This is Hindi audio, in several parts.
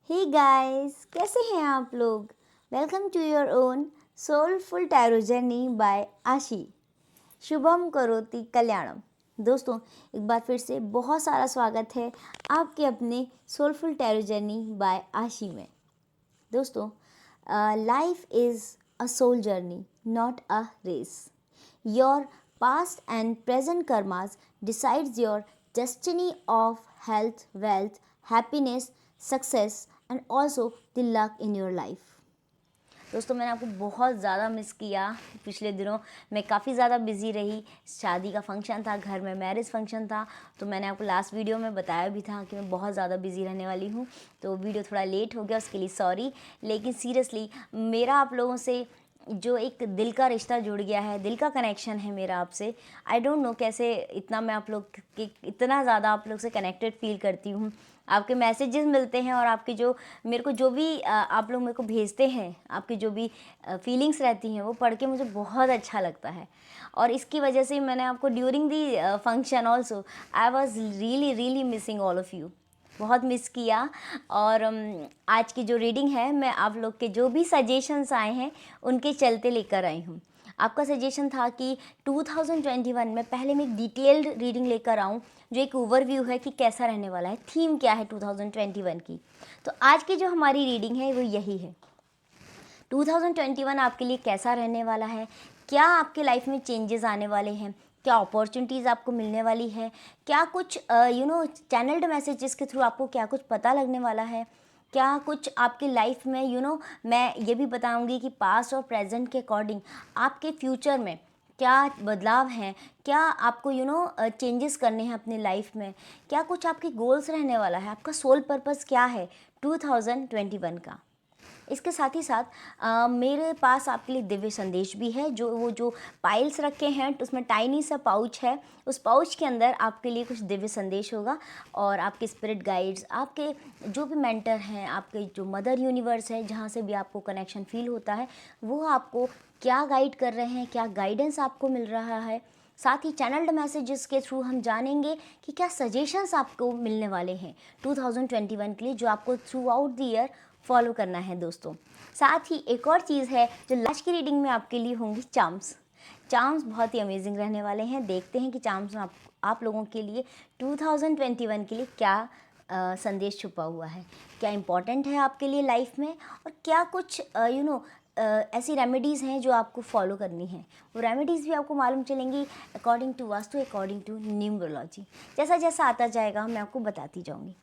हे गाइस, कैसे हैं आप लोग। Welcome to your own soulful tarot journey by Ashi. शुभम करोति कल्याणम। दोस्तों, एक बार फिर से बहुत सारा स्वागत है आपके अपने soulful tarot journey by Ashi में। दोस्तों, life is a soul journey, not a race. Your past and present karmas decides your destiny of health, wealth, happiness, success and also the luck in your life. दोस्तों, मैंने आपको बहुत ज़्यादा मिस किया। पिछले दिनों मैं काफ़ी ज़्यादा बिज़ी रही। शादी का फंक्शन था, घर में मैरिज फंक्शन था, तो मैंने आपको लास्ट वीडियो में बताया भी था कि मैं बहुत ज़्यादा बिज़ी रहने वाली हूँ। तो वीडियो थोड़ा लेट हो गया, उसके लिए सॉरी। लेकिन सीरियसली मेरा आप लोगों से जो एक दिल का रिश्ता जुड़ गया है, दिल का कनेक्शन है मेरा आपसे। आई डोंट नो कैसे इतना मैं आप लोग के इतना ज़्यादा आप लोग से कनेक्टेड फील करती हूँ। आपके मैसेजेस मिलते हैं और आपके जो मेरे को जो भी आप लोग मेरे को भेजते हैं, आपकी जो भी फीलिंग्स रहती हैं, वो पढ़ के मुझे बहुत अच्छा लगता है। और इसकी वजह से मैंने आपको during the function also I was really really missing all of you, बहुत मिस किया। और आज की जो रीडिंग है, मैं आप लोग के जो भी सजेशंस आए हैं उनके चलते लेकर आई हूँ। आपका सजेशन था कि 2021 में पहले मैं एक डिटेल्ड रीडिंग लेकर आऊँ, जो एक ओवरव्यू है कि कैसा रहने वाला है, थीम क्या है 2021 की। तो आज की जो हमारी रीडिंग है वो यही है। 2021 आपके लिए कैसा रहने वाला है, क्या आपके लाइफ में चेंजेस आने वाले हैं, क्या अपॉर्चुनिटीज़ आपको मिलने वाली है, क्या कुछ चैनल्ड मैसेजेस के थ्रू आपको क्या कुछ पता लगने वाला है, क्या कुछ आपकी लाइफ में मैं ये भी बताऊंगी कि पास्ट और प्रेजेंट के अकॉर्डिंग आपके फ्यूचर में क्या बदलाव हैं, क्या आपको चेंजेस करने हैं अपनी लाइफ में, क्या कुछ आपके गोल्स रहने वाला है, आपका सोल पर्पस क्या है 2021 का। इसके साथ ही साथ मेरे पास आपके लिए दिव्य संदेश भी है। जो पाइल्स रखे हैं, तो उसमें टाइनी सा पाउच है, उस पाउच के अंदर आपके लिए कुछ दिव्य संदेश होगा। और आपके स्पिरिट गाइड्स, आपके जो भी मेंटर हैं, आपके जो मदर यूनिवर्स है, जहाँ से भी आपको कनेक्शन फील होता है, वो आपको क्या गाइड कर रहे हैं, क्या गाइडेंस आपको मिल रहा है। साथ ही चैनल्ड मैसेजेस के थ्रू हम जानेंगे कि क्या सजेशंस आपको मिलने वाले हैं 2021 के लिए, जो आपको through out the year follow करना है। दोस्तों, साथ ही एक और चीज़ है जो लास्ट की रीडिंग में आपके लिए होंगी, चार्म्स बहुत ही अमेजिंग रहने वाले हैं। देखते हैं कि चार्म्स में आप लोगों के लिए 2021 के लिए क्या संदेश छुपा हुआ है, क्या इम्पोर्टेंट है आपके लिए लाइफ में, और क्या कुछ ऐसी रेमेडीज़ हैं जो आपको फॉलो करनी है। वो रेमेडीज़ भी आपको मालूम चलेंगी according to vastu, according to numerology. जैसा जैसा आता जाएगा मैं आपको बताती जाऊँगी।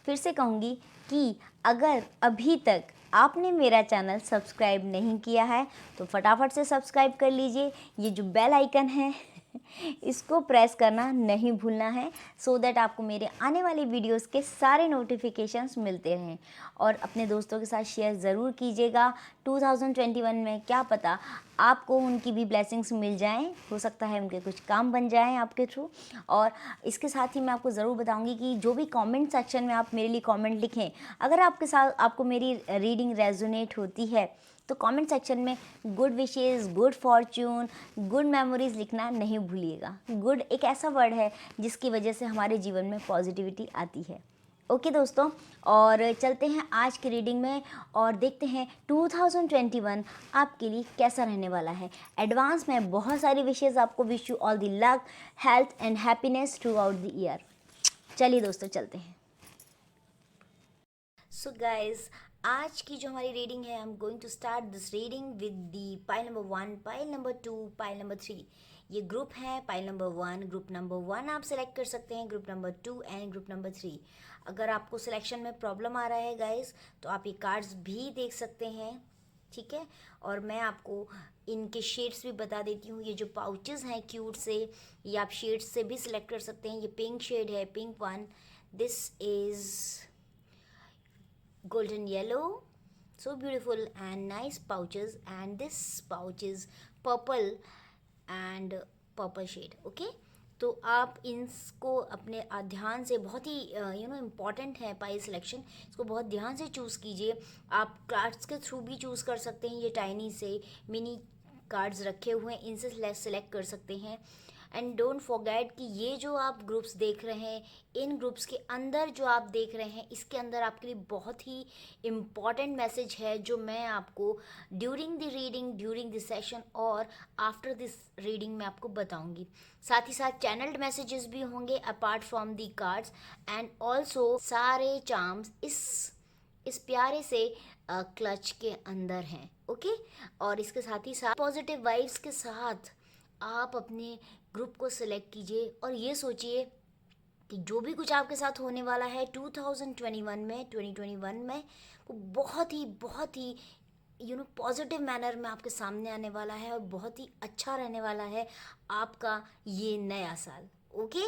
फिर से कहूँगी कि अगर अभी तक आपने मेरा चैनल सब्सक्राइब नहीं किया है तो फटाफट से सब्सक्राइब कर लीजिए। ये जो बेल आइकन है इसको प्रेस करना नहीं भूलना है, सो दैट आपको मेरे आने वाले वीडियोस के सारे नोटिफिकेशंस मिलते रहें। और अपने दोस्तों के साथ शेयर ज़रूर कीजिएगा। 2021 में क्या पता आपको उनकी भी ब्लेसिंग्स मिल जाएं, हो सकता है उनके कुछ काम बन जाएं आपके थ्रू। और इसके साथ ही मैं आपको ज़रूर बताऊंगी कि जो भी कमेंट सेक्शन में आप मेरे लिए कमेंट लिखें, अगर आपके साथ आपको मेरी रीडिंग रेजोनेट होती है तो कमेंट सेक्शन में good wishes, good Fortune, good memories लिखना नहीं भूलिएगा। गुड एक ऐसा वर्ड है जिसकी वजह से हमारे जीवन में पॉजिटिविटी आती है। ओके दोस्तों, और चलते हैं आज की रीडिंग में और देखते हैं 2021 आपके लिए कैसा रहने वाला है। एडवांस में बहुत सारी विशेज़ आपको wish you all the luck, health and happiness through out the year. चलिए दोस्तों, चलते हैं। सो गाइज, आज की जो हमारी रीडिंग है, I am going to start this reading with the pile number 1, pile number 2, pile number 3। ये ग्रुप है। पाइल नंबर 1, ग्रुप नंबर 1 आप सेलेक्ट कर सकते हैं, group number 2 and group number 3। अगर आपको सिलेक्शन में प्रॉब्लम आ रहा है गाइज, तो आप ये कार्ड्स भी देख सकते हैं, ठीक है। और मैं आपको इनके शेड्स भी बता देती हूँ। ये जो पाउचेस हैं क्यूट से, ये आप शेड्स से भी सिलेक्ट कर सकते हैं। ये पिंक शेड है, pink one, this is golden yellow, so beautiful and nice pouches, and this pouch is purple and purple shade, okay। तो आप इनको अपने ध्यान से, बहुत ही इम्पॉर्टेंट है पाई सिलेक्शन, इसको बहुत ध्यान से चूज़ कीजिए। आप कार्ड्स के थ्रू भी चूज़ कर सकते हैं, ये टाइनी से मिनी कार्ड्स रखे हुए हैं, इनसे सेलेक्ट कर सकते हैं। एंड डोंट फॉरगेट कि ये जो आप ग्रुप्स देख रहे हैं, इन ग्रुप्स के अंदर जो आप देख रहे हैं, इसके अंदर आपके लिए बहुत ही इम्पॉर्टेंट मैसेज है जो मैं आपको during the reading, during the session और आफ्टर दिस रीडिंग में आपको बताऊंगी। साथ ही साथ चैनल्ड मैसेजेस भी होंगे apart from the cards, and also सारे चार्म्स इस प्यारे से क्लच के अंदर हैं। ओके, और इसके साथ ही साथ पॉजिटिव वाइब्स के साथ आप अपने ग्रुप को सिलेक्ट कीजिए और ये सोचिए कि जो भी कुछ आपके साथ होने वाला है 2021 में वो बहुत ही पॉजिटिव मैनर में आपके सामने आने वाला है और बहुत ही अच्छा रहने वाला है आपका ये नया साल। ओके,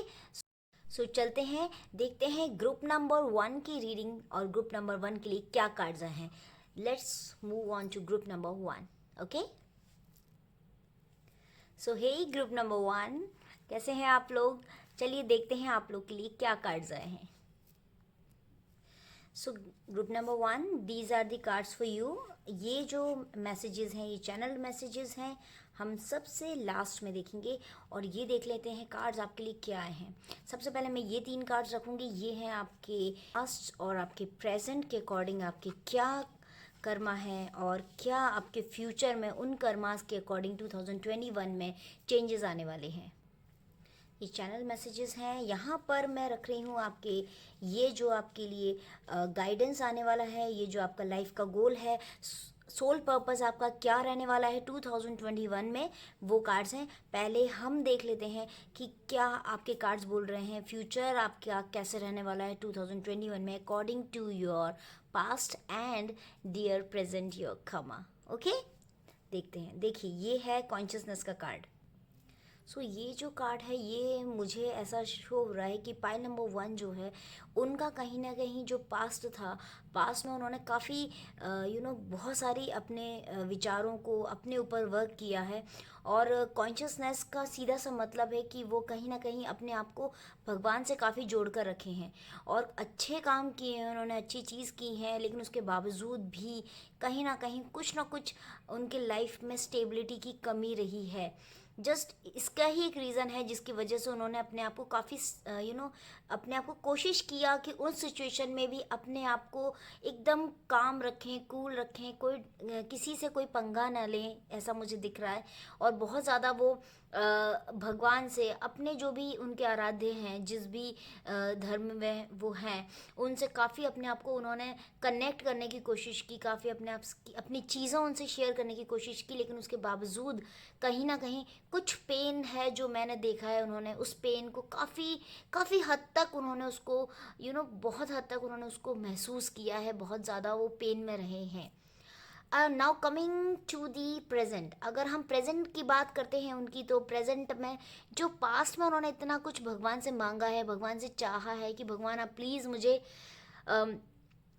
सो चलते हैं, देखते हैं ग्रुप नंबर 1 की रीडिंग और ग्रुप नंबर 1 के लिए क्या कार्ड्स हैं। Let's move on to group number 1। Okay, so hey group number 1, कैसे हैं आप लोग? चलिए देखते हैं आप लोग के लिए क्या कार्ड्स आए हैं। So group number 1, these are the cards for you. ये जो मैसेजेस हैं, ये चैनल मैसेजेस हैं, हम सबसे लास्ट में देखेंगे और ये देख लेते हैं कार्ड्स आपके लिए क्या आए हैं। सबसे पहले मैं ये 3 कार्ड्स रखूँगी। ये हैं आपके पास्ट और आपके प्रेजेंट के अकॉर्डिंग आपके क्या कर्मा है और क्या आपके फ्यूचर में उन कर्मास के अकॉर्डिंग 2021 में चेंजेस आने वाले हैं। ये चैनल मैसेजेस हैं। यहाँ पर मैं रख रही हूँ आपके ये जो आपके लिए गाइडेंस आने वाला है, ये जो आपका लाइफ का गोल है, सोल पर्पस आपका क्या रहने वाला है 2021 में, वो कार्ड्स हैं। पहले हम देख लेते हैं कि क्या आपके कार्ड्स बोल रहे हैं, फ्यूचर आपका कैसे रहने वाला है 2021 में according to your past and dear present your karma. Okay, देखते हैं। देखिए, ये है कॉन्शियसनेस का कार्ड। सो ये जो कार्ड है, ये मुझे ऐसा शो हो रहा है कि पाई नंबर 1 जो है, उनका कहीं ना कहीं जो पास्ट था, पास्ट में उन्होंने काफ़ी बहुत सारी अपने विचारों को अपने ऊपर वर्क किया है। और कॉन्शियसनेस का सीधा सा मतलब है कि वो कहीं ना कहीं अपने आप को भगवान से काफ़ी जोड़ कर रखे हैं और अच्छे काम किए हैं, उन्होंने अच्छी चीज़ की है, लेकिन उसके बावजूद भी कहीं ना कुछ उनके लाइफ में स्टेबिलिटी की कमी रही है। जस्ट इसका ही एक रीज़न है जिसकी वजह से उन्होंने अपने आप को काफ़ी अपने आप को कोशिश किया कि उस सिचुएशन में भी अपने आप को एकदम काम रखें, कूल रखें, कोई किसी से कोई पंगा ना लें, ऐसा मुझे दिख रहा है। और बहुत ज़्यादा वो भगवान से, अपने जो भी उनके आराध्य हैं, जिस भी धर्म में वो हैं, उनसे काफ़ी अपने आप को उन्होंने कनेक्ट करने की कोशिश की, काफ़ी अपने आप अपनी चीज़ें उनसे शेयर करने की कोशिश की, लेकिन उसके बावजूद कहीं ना कहीं कुछ पेन है जो मैंने देखा है। उन्होंने उस पेन को काफ़ी हद तक उन्होंने उसको बहुत हद तक उन्होंने उसको महसूस किया है, बहुत ज़्यादा वो पेन में रहे हैं। Now coming to the present, अगर हम प्रेजेंट की बात करते हैं उनकी, तो प्रेजेंट में जो पास्ट में उन्होंने इतना कुछ भगवान से मांगा है, भगवान से चाहा है कि भगवान आप प्लीज़ मुझे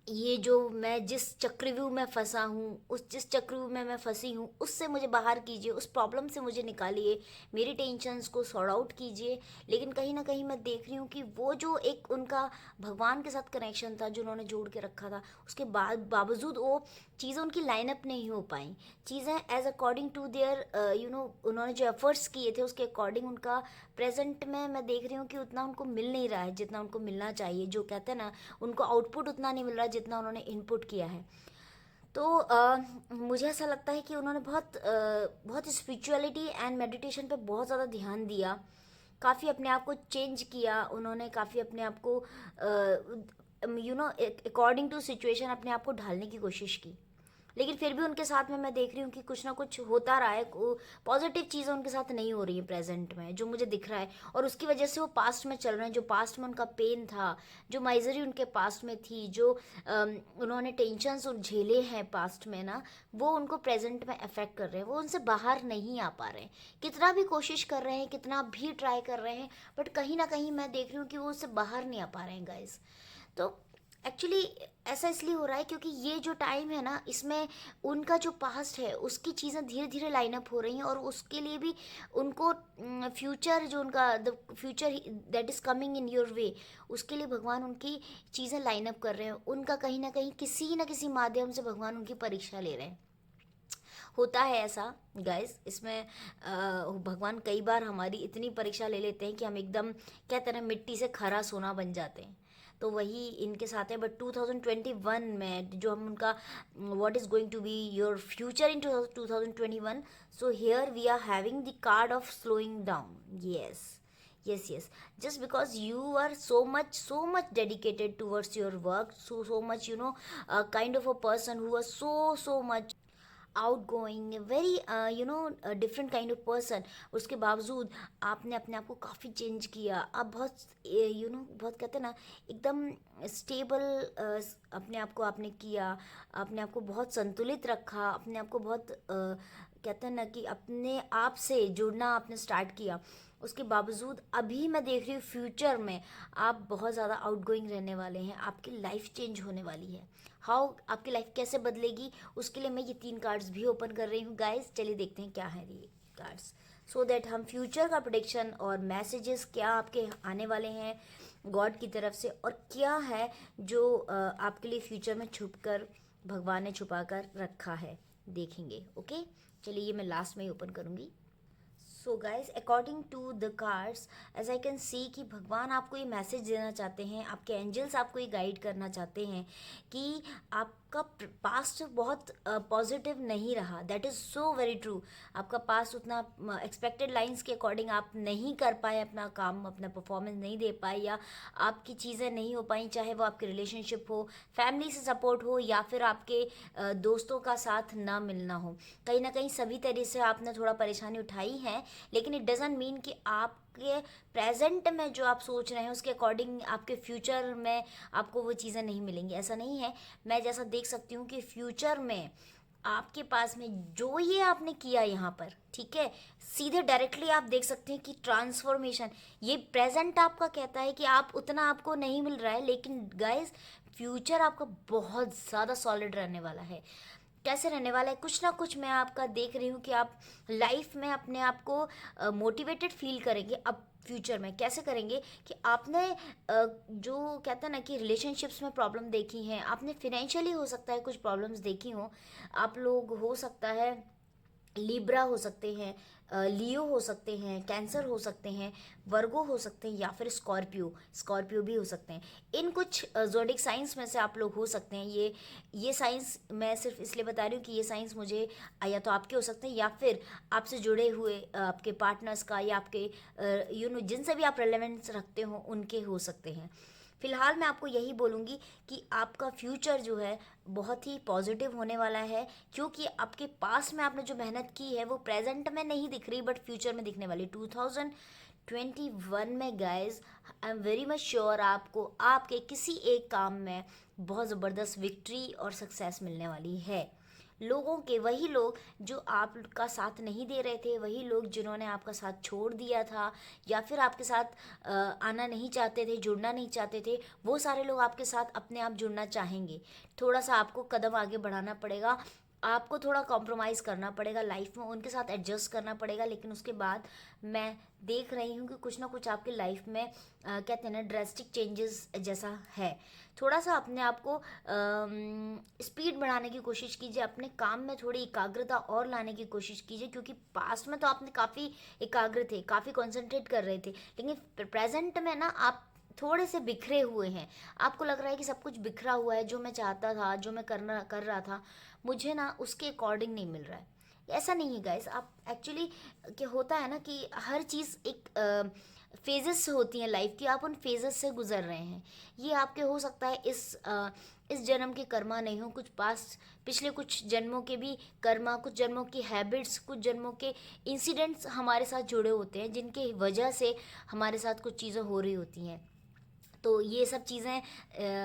ये जो मैं जिस चक्रव्यूह में फंसा हूँ, उस जिस चक्रव्यूह में मैं फंसी हूँ, उससे मुझे बाहर कीजिए, उस प्रॉब्लम से मुझे निकालिए, मेरी टेंशन्स को सॉर्ट आउट कीजिए। लेकिन कहीं ना कहीं मैं देख रही हूँ कि वो जो एक उनका भगवान के साथ कनेक्शन था जो उन्होंने जोड़ के रखा था, उसके बाद बावजूद वो चीज़ें उनकी लाइनअप नहीं हो पाई। चीज़ें एज अकॉर्डिंग टू देयर उन्होंने जो एफर्ट्स किए थे उसके अकॉर्डिंग उनका प्रेजेंट में मैं देख रही हूँ कि उतना उनको मिल नहीं रहा है जितना उनको मिलना चाहिए। जो कहते हैं ना, उनको आउटपुट उतना नहीं मिल रहा जितना उन्होंने इनपुट किया है। तो मुझे ऐसा लगता है कि उन्होंने बहुत स्पिरिचुअलिटी एंड मेडिटेशन पे बहुत ज़्यादा ध्यान दिया, काफ़ी अपने आप को चेंज किया उन्होंने, काफ़ी अपने आप को अकॉर्डिंग टू सिचुएशन अपने आप को ढालने की कोशिश की। लेकिन फिर भी उनके साथ में मैं देख रही हूँ कि कुछ ना कुछ होता रहा है, पॉजिटिव चीज़ें उनके साथ नहीं हो रही है प्रेजेंट में, जो मुझे दिख रहा है। और उसकी वजह से वो पास्ट में चल रहे हैं, जो पास्ट में उनका पेन था, जो माइजरी उनके पास्ट में थी, जो उन्होंने टेंशन्स झेले हैं पास्ट में ना, वो उनको प्रेजेंट में अफेक्ट कर रहे हैं। वो उनसे बाहर नहीं आ पा रहे हैं, कितना भी कोशिश कर रहे हैं, कितना भी ट्राई कर रहे हैं, बट कहीं ना कहीं मैं देख रही हूँ कि वो उससे बाहर नहीं आ पा रहे हैं गाइस। तो एक्चुअली ऐसा इसलिए हो रहा है क्योंकि ये जो टाइम है ना, इसमें उनका जो पास्ट है उसकी चीज़ें धीरे धीरे लाइन अप हो रही हैं और उसके लिए भी उनको फ्यूचर जो उनका the future that is coming in your way, उसके लिए भगवान उनकी चीज़ें लाइन अप कर रहे हैं। उनका कहीं ना कहीं किसी न किसी माध्यम से भगवान उनकी परीक्षा ले रहे हैं। होता है ऐसा गाइस, इसमें भगवान कई बार हमारी इतनी परीक्षा ले लेते हैं कि हम एकदम कहते हैं ना मिट्टी से खरा सोना बन जाते हैं। तो वही इनके साथ है। बट 2021 में जो हम उनका what is going to be your future in 2021, so here we are having the card of slowing down. Yes, just because you are so much dedicated towards your work, so much, kind of a person who was so much outgoing, very different kind of person. उसके बावजूद आपने अपने आप को काफ़ी चेंज किया। आप बहुत बहुत कहते हैं ना एकदम स्टेबल अपने आप को आपने किया। अपने आप को बहुत संतुलित रखा। अपने आप को बहुत कहते हैं ना कि अपने आप से जुड़ना आपने स्टार्ट किया। उसके बावजूद अभी मैं देख रही हूँ फ्यूचर में आप बहुत ज़्यादा आउटगोइंग रहने वाले हैं। आपकी लाइफ चेंज होने वाली है। हाउ आपकी लाइफ कैसे बदलेगी, उसके लिए मैं ये 3 कार्ड्स भी ओपन कर रही हूँ गाइस। चलिए देखते हैं क्या है ये कार्ड्स, सो दैट हम फ्यूचर का प्रोडिक्शन और मैसेजेस क्या आपके आने वाले हैं गॉड की तरफ से, और क्या है जो आपके लिए फ्यूचर में छुप कर भगवान ने छुपा कर रखा है, देखेंगे। ओके, चलिए ये मैं लास्ट में ही ओपन करूँगी। So guys, according to the cards as I can see कि भगवान आपको ये मैसेज देना चाहते हैं, आपके एंजल्स आपको ये गाइड करना चाहते हैं कि आपका पास्ट बहुत पॉजिटिव नहीं रहा। That is so very true. आपका पास्ट उतना एक्सपेक्टेड लाइंस के अकॉर्डिंग आप नहीं कर पाए अपना काम, अपना परफॉर्मेंस नहीं दे पाए, या आपकी चीज़ें नहीं हो पाई, चाहे वो आपकी रिलेशनशिप हो, फैमिली से सपोर्ट हो, या फिर आपके दोस्तों का साथ ना मिलना हो। कहीं ना कहीं सभी तरह से आपने थोड़ा परेशानी उठाई है, लेकिन इट डज़ंट मीन कि आपके प्रेजेंट में जो आप सोच रहे हैं उसके अकॉर्डिंग आपके फ्यूचर में आपको वो चीज़ें नहीं मिलेंगी। ऐसा नहीं है। मैं जैसा देख सकती हूँ कि फ्यूचर में आपके पास में जो ये आपने किया यहाँ पर, ठीक है, सीधे डायरेक्टली आप देख सकते हैं कि ट्रांसफॉर्मेशन, ये प्रेजेंट आपका कहता है कि आप उतना आपको नहीं मिल रहा है, लेकिन गाइस फ्यूचर आपका बहुत ज़्यादा सॉलिड रहने वाला है। कैसे रहने वाला है, कुछ ना कुछ मैं आपका देख रही हूँ कि आप लाइफ में अपने आप को मोटिवेटेड फील करेंगे। अब फ्यूचर में कैसे करेंगे कि आपने जो कहते हैं ना कि रिलेशनशिप्स में प्रॉब्लम देखी हैं, आपने फिनेंशियली हो सकता है कुछ प्रॉब्लम्स देखी हों। आप लोग हो सकता है लिब्रा हो सकते हैं, लियो हो सकते हैं, कैंसर हो सकते हैं, वर्गो हो सकते हैं, या फिर स्कॉर्पियो भी हो सकते हैं। इन कुछ जोडिक साइंस में से आप लोग हो सकते हैं। ये साइंस मैं सिर्फ इसलिए बता रही हूँ कि ये साइंस मुझे या तो आपके हो सकते हैं, या फिर आपसे जुड़े हुए आपके पार्टनर्स का, या आपके जिनसे भी आप रेलेवेंस रखते हो उनके हो सकते हैं। फिलहाल मैं आपको यही बोलूँगी कि आपका फ्यूचर जो है बहुत ही पॉजिटिव होने वाला है, क्योंकि आपके पास में आपने जो मेहनत की है वो प्रेजेंट में नहीं दिख रही, बट फ्यूचर में दिखने वाली। 2021 में guys, I am very much sure आपको आपके किसी एक काम में बहुत ज़बरदस्त विक्ट्री और सक्सेस मिलने वाली है। लोगों के, वही लोग जो आपका साथ नहीं दे रहे थे, वही लोग जिन्होंने आपका साथ छोड़ दिया था, या फिर आपके साथ आना नहीं चाहते थे, जुड़ना नहीं चाहते थे, वो सारे लोग आपके साथ अपने आप जुड़ना चाहेंगे। थोड़ा सा आपको कदम आगे बढ़ाना पड़ेगा, आपको थोड़ा कॉम्प्रोमाइज़ करना पड़ेगा लाइफ में, उनके साथ एडजस्ट करना पड़ेगा। लेकिन उसके बाद मैं देख रही हूँ कि कुछ ना कुछ आपकी लाइफ में कहते हैं ना ड्रेस्टिक चेंजेस जैसा है। थोड़ा सा अपने आप को स्पीड बढ़ाने की कोशिश कीजिए, अपने काम में थोड़ी एकाग्रता और लाने की कोशिश कीजिए, क्योंकि पास्ट में तो आपने काफ़ी एकाग्र थे, काफ़ी कॉन्सेंट्रेट कर रहे थे, लेकिन प्रेजेंट में ना आप थोड़े से बिखरे हुए हैं। आपको लग रहा है कि सब कुछ बिखरा हुआ है, जो मैं चाहता था, जो मैं कर रहा था, मुझे ना उसके अकॉर्डिंग नहीं मिल रहा है। ऐसा नहीं है गाइस, आप एक्चुअली क्या होता है ना कि हर चीज़ एक फेजेस होती हैं लाइफ की, आप उन फेजेस से गुजर रहे हैं। ये आपके हो सकता है इस जन्म के कर्मा नहीं हो, कुछ पास्ट पिछले कुछ जन्मों के भी कर्मा, कुछ जन्मों की हैबिट्स, कुछ जन्मों के इंसिडेंट्स हमारे साथ जुड़े होते हैं, जिनके वजह से हमारे साथ कुछ चीज़ें हो रही होती हैं। तो ये सब चीज़ें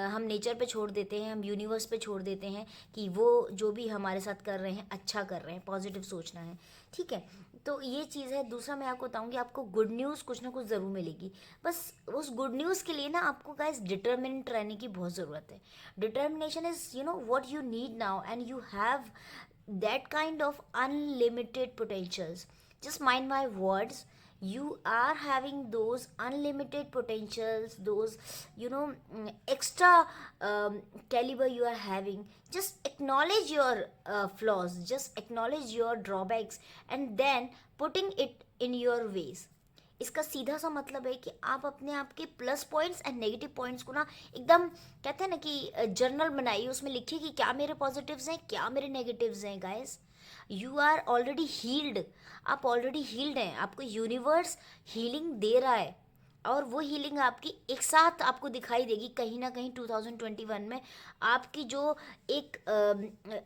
हम नेचर पे छोड़ देते हैं, हम यूनिवर्स पे छोड़ देते हैं कि वो जो भी हमारे साथ कर रहे हैं अच्छा कर रहे हैं, पॉजिटिव सोचना है, ठीक है। तो ये चीज़ है। दूसरा मैं आपको बताऊंगी, आपको गुड न्यूज़ कुछ ना कुछ ज़रूर मिलेगी। बस उस गुड न्यूज़ के लिए ना आपको गाइस डिटर्मिनेट रहने की बहुत ज़रूरत है। Determination is what you need now, and you have that kind of unlimited potentials. Just mind my words, You are having those unlimited potentials, those, extra caliber you are having. Just acknowledge your flaws, just acknowledge your drawbacks, and then putting it in your ways. इसका सीधा सा मतलब है कि आप अपने आप के plus points and negative points को ना एकदम, कहते हैं ना कि जर्नल बनाइए, उसमें लिखिए कि क्या मेरे पॉजिटिव्स हैं, क्या मेरे नेगेटिव्स हैं। Guys, you are already healed, आप ऑलरेडी हील्ड हैं, आपको यूनिवर्स हीलिंग दे रहा है, और वो हीलिंग आपकी एक साथ आपको दिखाई देगी कहीं ना कहीं 2021 में। आपकी जो एक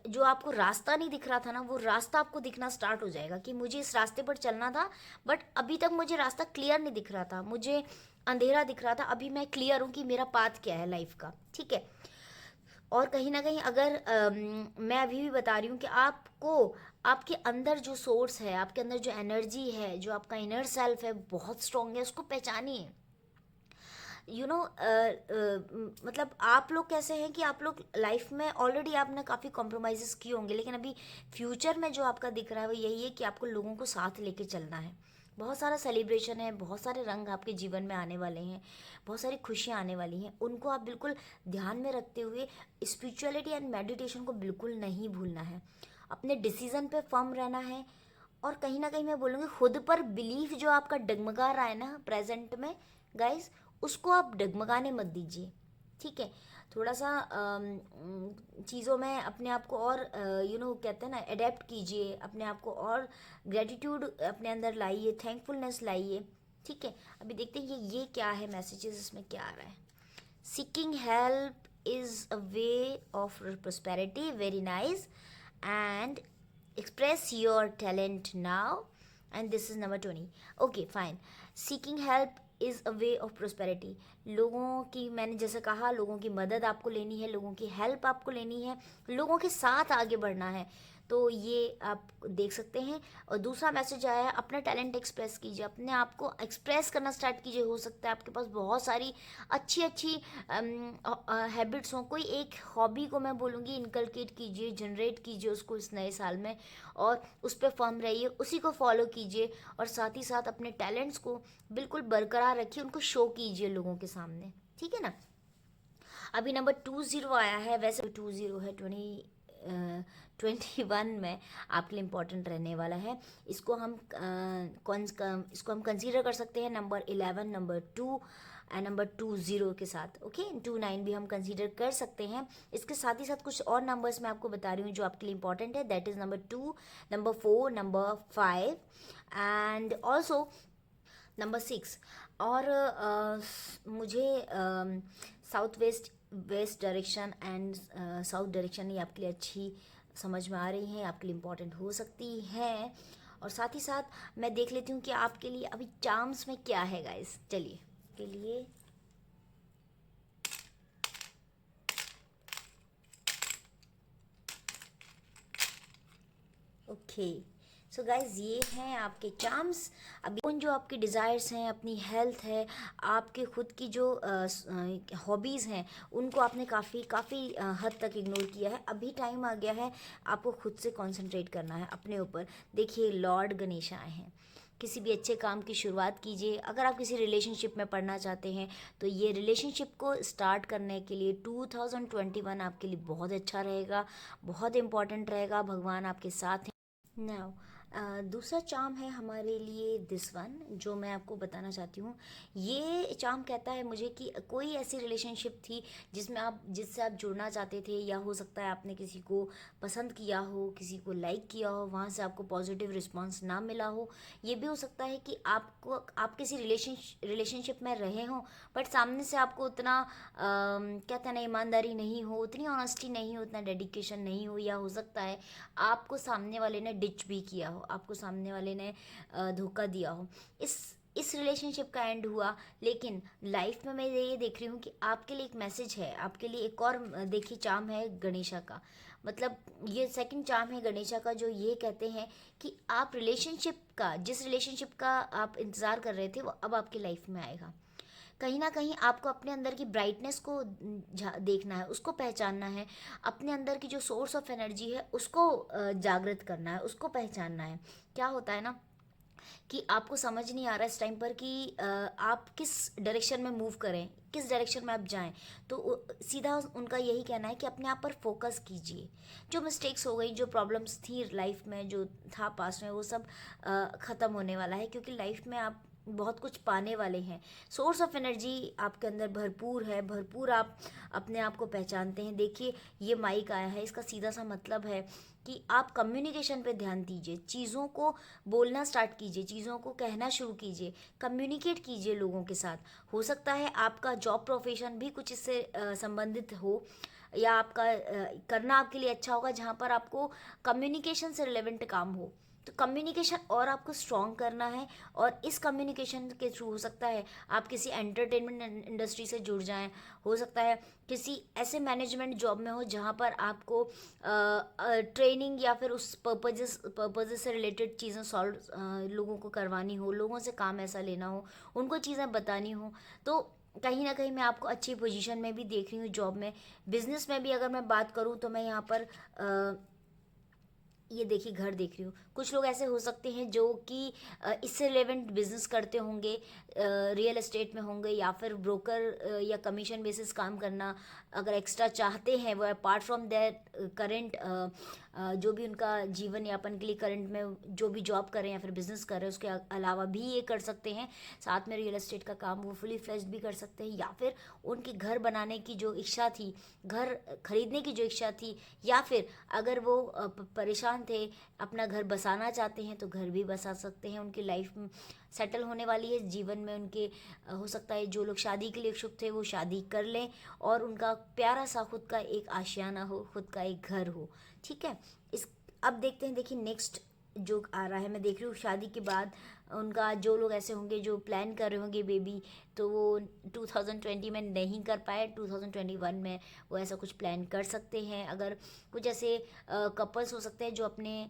जो आपको रास्ता नहीं दिख रहा था ना, वो रास्ता आपको दिखना स्टार्ट हो जाएगा कि मुझे इस रास्ते पर चलना था, बट अभी तक मुझे रास्ता क्लियर नहीं दिख रहा था, मुझे अंधेरा दिख रहा था, अभी मैं क्लियर हूँ कि मेरा पाथ क्या है लाइफ का। ठीक है। और कहीं ना कहीं अगर मैं अभी भी बता रही हूँ कि आपको आपके अंदर जो सोर्स है, आपके अंदर जो एनर्जी है, जो आपका इनर सेल्फ है, बहुत स्ट्रांग है, उसको पहचानिए। मतलब आप लोग कैसे हैं कि आप लोग लाइफ में ऑलरेडी आपने काफ़ी कॉम्प्रोमाइज़ किए होंगे, लेकिन अभी फ्यूचर में जो आपका दिख रहा है वो यही है कि आपको लोगों को साथ लेके चलना है। बहुत सारा सेलिब्रेशन है, बहुत सारे रंग आपके जीवन में आने वाले हैं, बहुत सारी खुशियाँ आने वाली हैं, उनको आप बिल्कुल ध्यान में रखते हुए स्पिरिचुअलिटी एंड मेडिटेशन को बिल्कुल नहीं भूलना है, अपने डिसीज़न पे फर्म रहना है। और कहीं ना कहीं मैं बोलूँगी खुद पर बिलीफ जो आपका डगमगा रहा है ना प्रेजेंट में, गाइस, उसको आप डगमगाने मत दीजिए। ठीक है। थोड़ा सा चीज़ों में अपने आप को और कहते हैं ना, अडेप्ट कीजिए अपने आप को, और ग्रेटिट्यूड अपने अंदर लाइए, थैंकफुलनेस लाइए। ठीक है। अभी देखते हैं ये क्या है मैसेजेस, इसमें क्या आ रहा है। Seeking help is a way of prosperity, very nice, and express your talent now, and this is number 20. Okay, fine. Seeking help is a way of prosperity. लोगों की, मैंने जैसे कहा, लोगों की मदद आपको लेनी है, लोगों की हेल्प आपको लेनी है, लोगों के साथ आगे बढ़ना है, तो ये आप देख सकते हैं। और दूसरा मैसेज आया है, अपना टैलेंट एक्सप्रेस कीजिए, अपने आप को एक्सप्रेस करना स्टार्ट कीजिए। हो सकता है आपके पास बहुत सारी अच्छी अच्छी हैबिट्स हों, कोई एक हॉबी को मैं बोलूँगी इनकलकेट कीजिए, जनरेट कीजिए उसको इस नए साल में, और उस पर फर्म रहिए, उसी को फॉलो कीजिए, और साथ ही साथ अपने टैलेंट्स को बिल्कुल बरकरार रखिए, उनको शो कीजिए लोगों के सामने। ठीक है ना। अभी नंबर 20 आया है, वैसे 20 है 21 में आपके लिए इम्पोर्टेंट रहने वाला है। इसको हम कंसीडर कर सकते हैं नंबर 11, नंबर 2 एंड नंबर 20 के साथ। ओके, 29 भी हम कंसीडर कर सकते हैं। इसके साथ ही साथ कुछ और नंबर्स मैं आपको बता रही हूँ जो आपके लिए इंपॉर्टेंट है, that is number 2, number 4, number 5 and also number 6। और मुझे south west west direction and south direction ये आपके लिए अच्छी समझ में आ रही हैं, आपके लिए इम्पोर्टेंट हो सकती हैं। और साथ ही साथ मैं देख लेती हूँ कि आपके लिए अभी चार्म्स में क्या है गाइस। चलिए के लिए ओके। सो गाइज, ये हैं आपके चार्म्स। अभी उन जो आपके डिज़ायर्स हैं, अपनी हेल्थ है, आपके खुद की जो हॉबीज़ हैं, उनको आपने काफ़ी काफ़ी हद तक इग्नोर किया है। अभी टाइम आ गया है आपको खुद से कंसंट्रेट करना है अपने ऊपर। देखिए, लॉर्ड गणेश आए हैं। किसी भी अच्छे काम की शुरुआत कीजिए। अगर आप किसी रिलेशनशिप में पढ़ना चाहते हैं तो ये रिलेशनशिप को स्टार्ट करने के लिए 2021 आपके लिए बहुत अच्छा रहेगा, बहुत इम्पॉर्टेंट रहेगा। भगवान आपके साथ हैं। नाउ दूसरा चार्म है हमारे लिए दिस वन, जो मैं आपको बताना चाहती हूँ। ये चार्म कहता है मुझे कि कोई ऐसी रिलेशनशिप थी जिससे आप जुड़ना चाहते थे, या हो सकता है आपने किसी को पसंद किया हो, किसी को लाइक किया हो, वहाँ से आपको पॉजिटिव रिस्पांस ना मिला हो। ये भी हो सकता है कि आप किसी रिलेशनशिप में रहे हों, बट सामने से आपको उतना कहते हैं ना, ईमानदारी नहीं हो, उतनी ऑनेस्टी नहीं हो, उतना डेडिकेशन नहीं हो, या हो सकता है आपको सामने वाले ने डिच भी किया हो, आपको सामने वाले ने धोखा दिया हो। इस रिलेशनशिप का एंड हुआ, लेकिन लाइफ में मैं ये देख रही हूँ कि आपके लिए एक मैसेज है, आपके लिए एक और देखिए चार्म है गणेशा का। मतलब ये सेकंड चार्म है गणेशा का, जो ये कहते हैं कि आप जिस रिलेशनशिप का आप इंतज़ार कर रहे थे, वो अब आपकी लाइफ में आएगा। कहीं ना कहीं आपको अपने अंदर की ब्राइटनेस को देखना है, उसको पहचानना है, अपने अंदर की जो सोर्स ऑफ एनर्जी है उसको जागृत करना है, उसको पहचानना है। क्या होता है ना, कि आपको समझ नहीं आ रहा है इस टाइम पर कि आप किस डायरेक्शन में मूव करें, किस डायरेक्शन में आप जाएं। तो सीधा उनका यही कहना है कि अपने आप पर फोकस कीजिए। जो मिस्टेक्स हो गई, जो प्रॉब्लम्स थी लाइफ में, जो था पास्ट में, वो सब ख़त्म होने वाला है, क्योंकि लाइफ में आप बहुत कुछ पाने वाले हैं। सोर्स ऑफ एनर्जी आपके अंदर भरपूर है, भरपूर आप अपने आप को पहचानते हैं। देखिए, ये माइक आया है, इसका सीधा सा मतलब है कि आप कम्युनिकेशन पे ध्यान दीजिए, चीज़ों को बोलना स्टार्ट कीजिए, चीज़ों को कहना शुरू कीजिए, कम्युनिकेट कीजिए लोगों के साथ। हो सकता है आपका जॉब प्रोफेशन भी कुछ इससे संबंधित हो, या आपका करना आपके लिए अच्छा होगा जहाँ पर आपको कम्युनिकेशन से रिलेवेंट काम हो। तो कम्युनिकेशन और आपको स्ट्रॉन्ग करना है, और इस कम्युनिकेशन के थ्रू हो सकता है आप किसी एंटरटेनमेंट इंडस्ट्री से जुड़ जाएं, हो सकता है किसी ऐसे मैनेजमेंट जॉब में हो जहाँ पर आपको ट्रेनिंग या फिर उस पर्पजेस से रिलेटेड चीज़ें सॉल्व लोगों को करवानी हो, लोगों से काम ऐसा लेना हो, उनको चीज़ें बतानी हो। तो कहीं ना कहीं मैं आपको अच्छी पोजीशन में भी देख रही हूँ जॉब में। बिजनेस में भी अगर मैं बात करूँ तो मैं यहाँ पर ये देखिए घर देख रही हूँ। कुछ लोग ऐसे हो सकते हैं जो कि इससे रिलेवेंट बिजनेस करते होंगे, रियल एस्टेट में होंगे, या फिर ब्रोकर या कमीशन बेसिस काम करना अगर एक्स्ट्रा चाहते हैं वो, अपार्ट फ्रॉम देयर करेंट जो भी उनका जीवन यापन के लिए करंट में जो भी जॉब करें या फिर बिजनेस करें, उसके अलावा भी ये कर सकते हैं। साथ में रियल एस्टेट का काम वो फुली फ्लेज्ड भी कर सकते हैं, या फिर उनकी घर बनाने की जो इच्छा थी, घर खरीदने की जो इच्छा थी, या फिर अगर वो परेशान थे, अपना घर बसाना चाहते हैं, तो घर भी बसा सकते हैं। उनकी लाइफ सेटल होने वाली है जीवन में उनके। हो सकता है जो लोग शादी के लिए इच्छुक थे वो शादी कर लें, और उनका प्यारा सा खुद का एक आशियाना हो, खुद का एक घर हो। ठीक है। इस अब देखते हैं, देखिए नेक्स्ट जो आ रहा है, मैं देख रही हूँ शादी के बाद उनका जो लोग ऐसे होंगे जो प्लान कर रहे होंगे बेबी, तो वो 2020 में नहीं कर पाए, 2021 में वो ऐसा कुछ प्लान कर सकते हैं। अगर कुछ ऐसे कपल्स हो सकते हैं जो अपने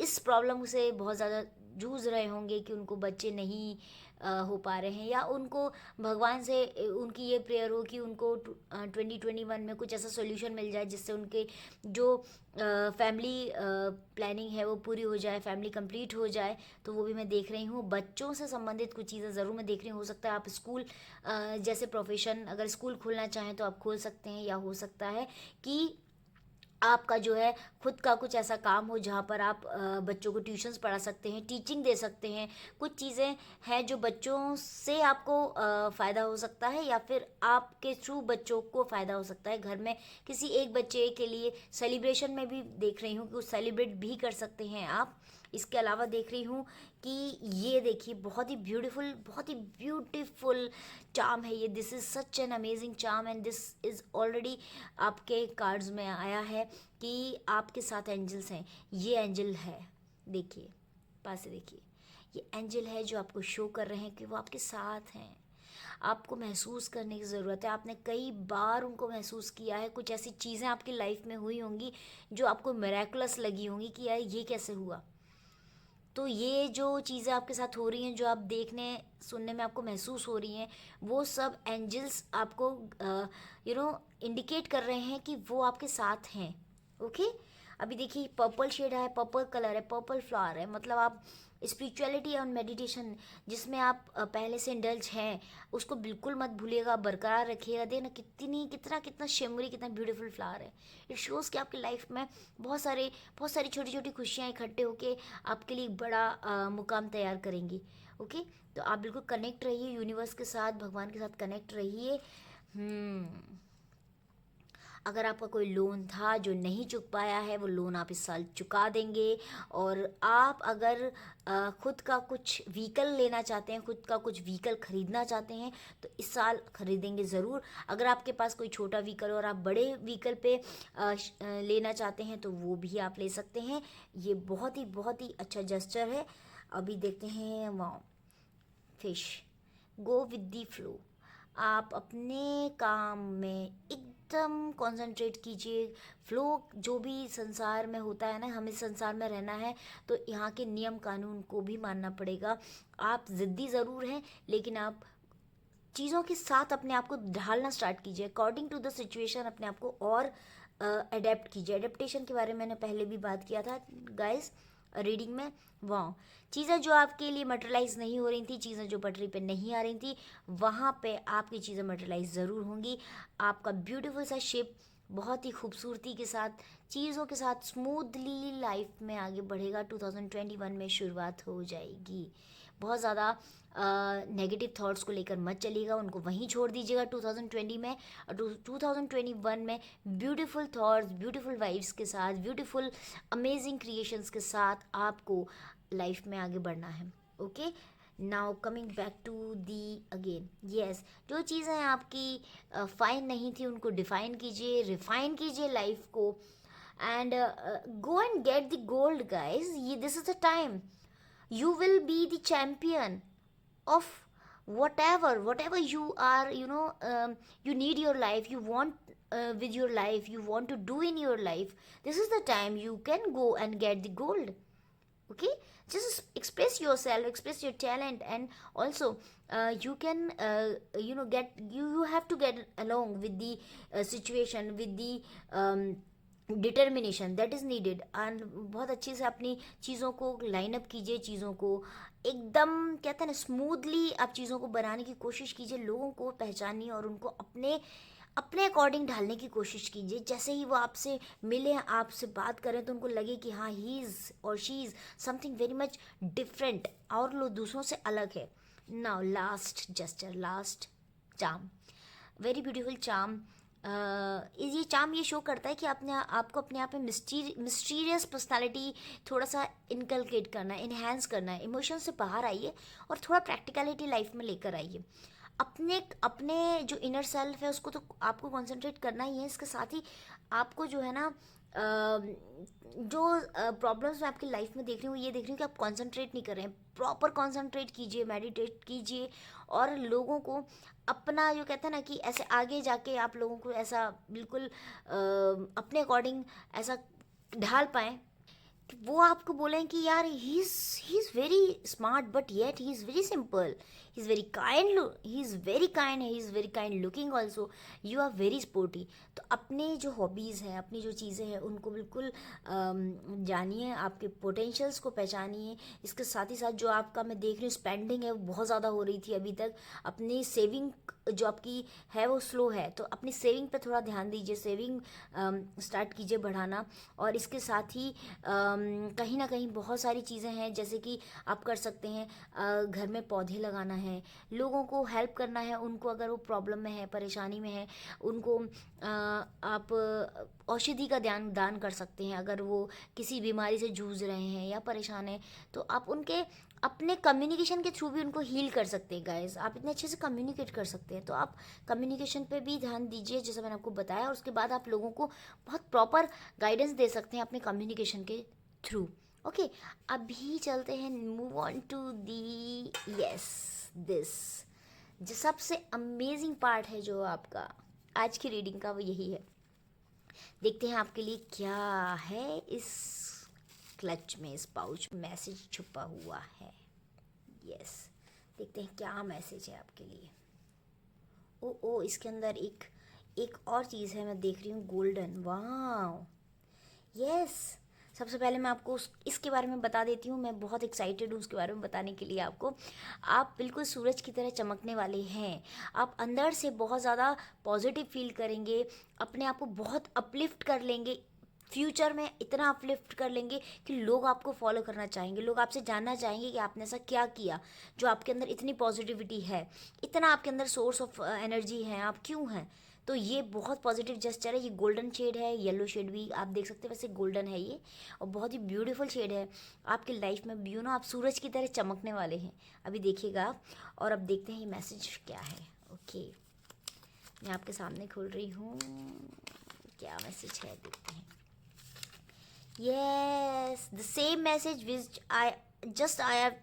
इस प्रॉब्लम से बहुत ज़्यादा जूझ रहे होंगे कि उनको बच्चे नहीं हो पा रहे हैं, या उनको भगवान से उनकी ये प्रेयर हो कि उनको 2021 में कुछ ऐसा सोल्यूशन मिल जाए जिससे उनके जो फैमिली प्लानिंग है वो पूरी हो जाए, फैमिली कंप्लीट हो जाए। तो वो भी मैं देख रही हूँ। बच्चों से संबंधित कुछ चीज़ें ज़रूर मैं देख रही हूँ। हो सकता है आप स्कूल जैसे प्रोफेशन अगर स्कूल खोलना चाहें तो आप खोल सकते हैं, या हो सकता है कि आपका जो है खुद का कुछ ऐसा काम हो जहाँ पर आप बच्चों को ट्यूशन्स पढ़ा सकते हैं, टीचिंग दे सकते हैं। कुछ चीज़ें हैं जो बच्चों से आपको फ़ायदा हो सकता है, या फिर आपके थ्रू बच्चों को फ़ायदा हो सकता है। घर में किसी एक बच्चे के लिए सेलिब्रेशन में भी देख रही हूँ कि वो सेलिब्रेट भी कर सकते हैं आप। इसके अलावा देख रही हूँ कि ये देखिए बहुत ही ब्यूटीफुल चार्म है ये। This is such an amazing charm, and this is already आपके कार्ड्स में आया है कि आपके साथ एंजल्स हैं। ये एंजल है, देखिए पास से देखिए, ये एंजल है जो आपको शो कर रहे हैं कि वो आपके साथ हैं। आपको महसूस करने की ज़रूरत है। आपने कई बार उनको महसूस किया है। कुछ ऐसी चीज़ें आपकी लाइफ में हुई होंगी जो आपको मिरेकुलस लगी होंगी कि यार ये कैसे हुआ। तो ये जो चीज़ें आपके साथ हो रही हैं, जो आप देखने सुनने में आपको महसूस हो रही हैं, वो सब एंजल्स आपको इंडिकेट कर रहे हैं कि वो आपके साथ हैं। ओके। अभी देखिए पर्पल शेड है, पर्पल कलर है, पर्पल फ्लावर है, मतलब आप स्पिरिचुअलिटी और मेडिटेशन जिसमें आप पहले से इंडल्ज हैं उसको बिल्कुल मत भूलिएगा, बरकरार रखिएगा। देखना कितना कितना शिमरी, कितना ब्यूटीफुल फ्लावर है। इट शोज़ कि आपकी लाइफ में बहुत सारी छोटी छोटी खुशियाँ इकट्ठे होके आपके लिए एक बड़ा मुकाम तैयार करेंगी। ओके। तो आप बिल्कुल कनेक्ट रहिए यूनिवर्स के साथ, भगवान के साथ कनेक्ट रहिए। अगर आपका कोई लोन था जो नहीं चुक पाया है, वो लोन आप इस साल चुका देंगे। और आप अगर खुद का कुछ व्हीकल लेना चाहते हैं, खुद का कुछ व्हीकल खरीदना चाहते हैं, तो इस साल खरीदेंगे ज़रूर। अगर आपके पास कोई छोटा व्हीकल और आप बड़े व्हीकल पे लेना चाहते हैं तो वो भी आप ले सकते हैं। ये बहुत ही अच्छा जेस्चर है। अभी देखते हैं fish, go with the flow. आप अपने काम में एकदम कंसंट्रेट कीजिए। फ्लो जो भी संसार में होता है ना, हमें संसार में रहना है तो यहाँ के नियम कानून को भी मानना पड़ेगा। आप ज़िद्दी ज़रूर हैं, लेकिन आप चीज़ों के साथ अपने आप को ढालना स्टार्ट कीजिए, अकॉर्डिंग टू द सिचुएशन अपने आप को और अडेप्ट कीजिए। एडेप्टेशन के बारे में मैंने पहले भी बात किया था गाइस। रीडिंग में। वाह, चीज़ें जो आपके लिए मटेरियलाइज नहीं हो रही थी, चीज़ें जो पटरी पे नहीं आ रही थी, वहाँ पे आपकी चीज़ें मटेरियलाइज ज़रूर होंगी। आपका ब्यूटीफुल सा शिप बहुत ही खूबसूरती के साथ, चीज़ों के साथ स्मूथली लाइफ में आगे बढ़ेगा। 2021 में शुरुआत हो जाएगी। बहुत ज़्यादा नेगेटिव थॉट्स को लेकर मत चलिएगा, उनको वहीं छोड़ दीजिएगा 2020 में। और 2021 में ब्यूटीफुल थॉट्स, ब्यूटीफुल वाइब्स के साथ, ब्यूटीफुल अमेजिंग क्रिएशंस के साथ आपको लाइफ में आगे बढ़ना है। Okay, now coming back to the again, yes, जो चीज़ें आपकी फाइन नहीं थी उनको डिफाइन कीजिए, रिफाइन कीजिए लाइफ को, and go and get the gold guys. ये this is the time, you will be the champion of whatever you are, you need your life, you want with your life, you want to do in your life. This is the time you can go and get the gold. Okay, just express yourself, express your talent, and also you can get, you have to get along with the situation, with the determination that is needed. And बहुत अच्छे से अपनी चीज़ों को लाइन अप कीजिए, चीज़ों को एकदम कहते हैं ना स्मूथली आप चीज़ों को बनाने की कोशिश कीजिए, लोगों को पहचानिए और उनको अपने अपने अकॉर्डिंग ढालने की कोशिश कीजिए। जैसे ही वो आपसे मिले, आपसे बात करें, तो उनको लगे कि हाँ, ही इज़ और she is something very much different और लोग दूसरों से अलग है। Now last gesture, last charm, very beautiful charm. ये चार्म ये शो करता है कि आपको अपने आप में मिस्टीरियस पर्सनालिटी थोड़ा सा इनकलकेट करना है, इन्हेंस करना है। इमोशन से बाहर आइए और थोड़ा प्रैक्टिकलिटी लाइफ में लेकर आइए। अपने जो इनर सेल्फ है उसको तो आपको कंसंट्रेट करना ही है। इसके साथ ही आपको जो है ना जो प्रॉब्लम्स मैं आपकी लाइफ में देख रही हूँ, ये देख रही हूँ कि आप कंसंट्रेट नहीं कर रहे हैं। प्रॉपर कंसंट्रेट कीजिए, मेडिटेट कीजिए और लोगों को अपना जो कहते हैं ना कि ऐसे आगे जाके आप लोगों को ऐसा बिल्कुल अपने अकॉर्डिंग ऐसा ढाल पाएँ कि वो आपको बोलें कि यार he is very smart but yet he is very simple, he is very kind, he is very kind, he is very kind looking also, you are very sporty. तो अपने जो हॉबीज़ हैं, अपनी जो चीज़ें हैं, उनको बिल्कुल जानिए, आपके पोटेंशियल्स को पहचानिए। इसके साथ ही साथ जो आपका मैं देख रही हूँ स्पेंडिंग है वो बहुत ज़्यादा हो रही थी अभी तक, अपनी सेविंग जो आपकी है वो स्लो है, तो अपनी सेविंग पे थोड़ा ध्यान दीजिए, सेविंग स्टार्ट कीजिए बढ़ाना। और इसके साथ ही कहीं ना कहीं बहुत सारी चीज़ें हैं जैसे कि आप कर सकते हैं, घर में पौधे लगाना है, लोगों को हेल्प करना है, उनको अगर वो प्रॉब्लम में है, परेशानी में है, उनको आप औषधि का दान कर सकते हैं। अगर वो किसी बीमारी से जूझ रहे हैं या परेशान हैं, तो आप उनके अपने कम्युनिकेशन के थ्रू भी उनको हील कर सकते हैं। गाइस, आप इतने अच्छे से कम्युनिकेट कर सकते हैं, तो आप कम्युनिकेशन पे भी ध्यान दीजिए जैसा मैंने आपको बताया, और उसके बाद आप लोगों को बहुत प्रॉपर गाइडेंस दे सकते हैं अपने कम्युनिकेशन के थ्रू। ओके, अभी चलते हैं, move on to the yes this, जो सबसे अमेजिंग पार्ट है जो आपका आज की रीडिंग का, वो यही है। देखते हैं आपके लिए क्या है इस क्लच में, इस पाउच में मैसेज छुपा हुआ है। यस, देखते हैं क्या मैसेज है आपके लिए। ओ इसके अंदर एक और चीज़ है, मैं देख रही हूँ गोल्डन। वाह, यस, सबसे पहले मैं आपको इसके बारे में बता देती हूँ। मैं बहुत एक्साइटेड हूँ उसके बारे में बताने के लिए आपको। आप बिल्कुल सूरज की तरह चमकने वाले हैं। आप अंदर से बहुत ज़्यादा पॉजिटिव फील करेंगे, अपने आप को बहुत अपलिफ्ट कर लेंगे, फ्यूचर में इतना अपलिफ्ट कर लेंगे कि लोग आपको फॉलो करना चाहेंगे, लोग आपसे जानना चाहेंगे कि आपने ऐसा क्या किया जो आपके अंदर इतनी पॉजिटिविटी है, इतना आपके अंदर सोर्स ऑफ एनर्जी है, आप क्यों हैं। तो ये बहुत पॉजिटिव जेस्चर है। ये गोल्डन शेड है, येलो शेड भी आप देख सकते हैं, वैसे गोल्डन है ये, और बहुत ही ब्यूटीफुल शेड है। आपकी लाइफ में यू नो आप सूरज की तरह चमकने वाले हैं। अभी देखिएगा आप, और अब देखते हैं ये मैसेज क्या है। ओके, मैं आपके सामने खोल रही हूँ, क्या मैसेज है देखते हैं। Yes, the same message which I have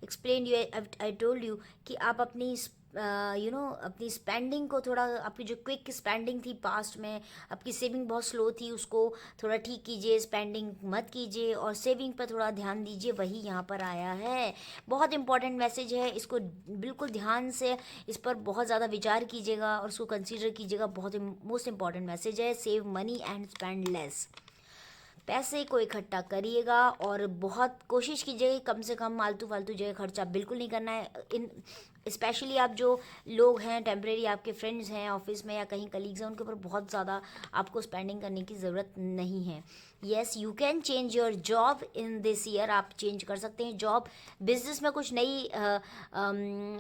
explained you. I told you कि आप अपनी अपनी स्पेंडिंग को थोड़ा, आपकी जो क्विक स्पेंडिंग थी पास्ट में, आपकी सेविंग बहुत स्लो थी, उसको थोड़ा ठीक कीजिए, स्पेंडिंग मत कीजिए और सेविंग पर थोड़ा ध्यान दीजिए। वही यहाँ पर आया है। बहुत इंपॉर्टेंट मैसेज है, इसको बिल्कुल ध्यान से इस पर बहुत ज़्यादा विचार कीजिएगा और उसको कंसीडर कीजिएगा। बहुत मोस्ट इंपॉर्टेंट मैसेज है। Save money and spend less. पैसे को इकट्ठा करिएगा और बहुत कोशिश कीजिएगा कि कम से कम आलतू फालतू जगह खर्चा बिल्कुल नहीं करना है। इन स्पेशली आप जो लोग हैं टेम्परेरी, आपके फ्रेंड्स हैं ऑफिस में या कहीं कलीग्स हैं, उनके ऊपर बहुत ज़्यादा आपको स्पेंडिंग करने की ज़रूरत नहीं है। Yes, you can change your job in this year, आप चेंज कर सकते हैं जॉब। बिजनेस में कुछ नई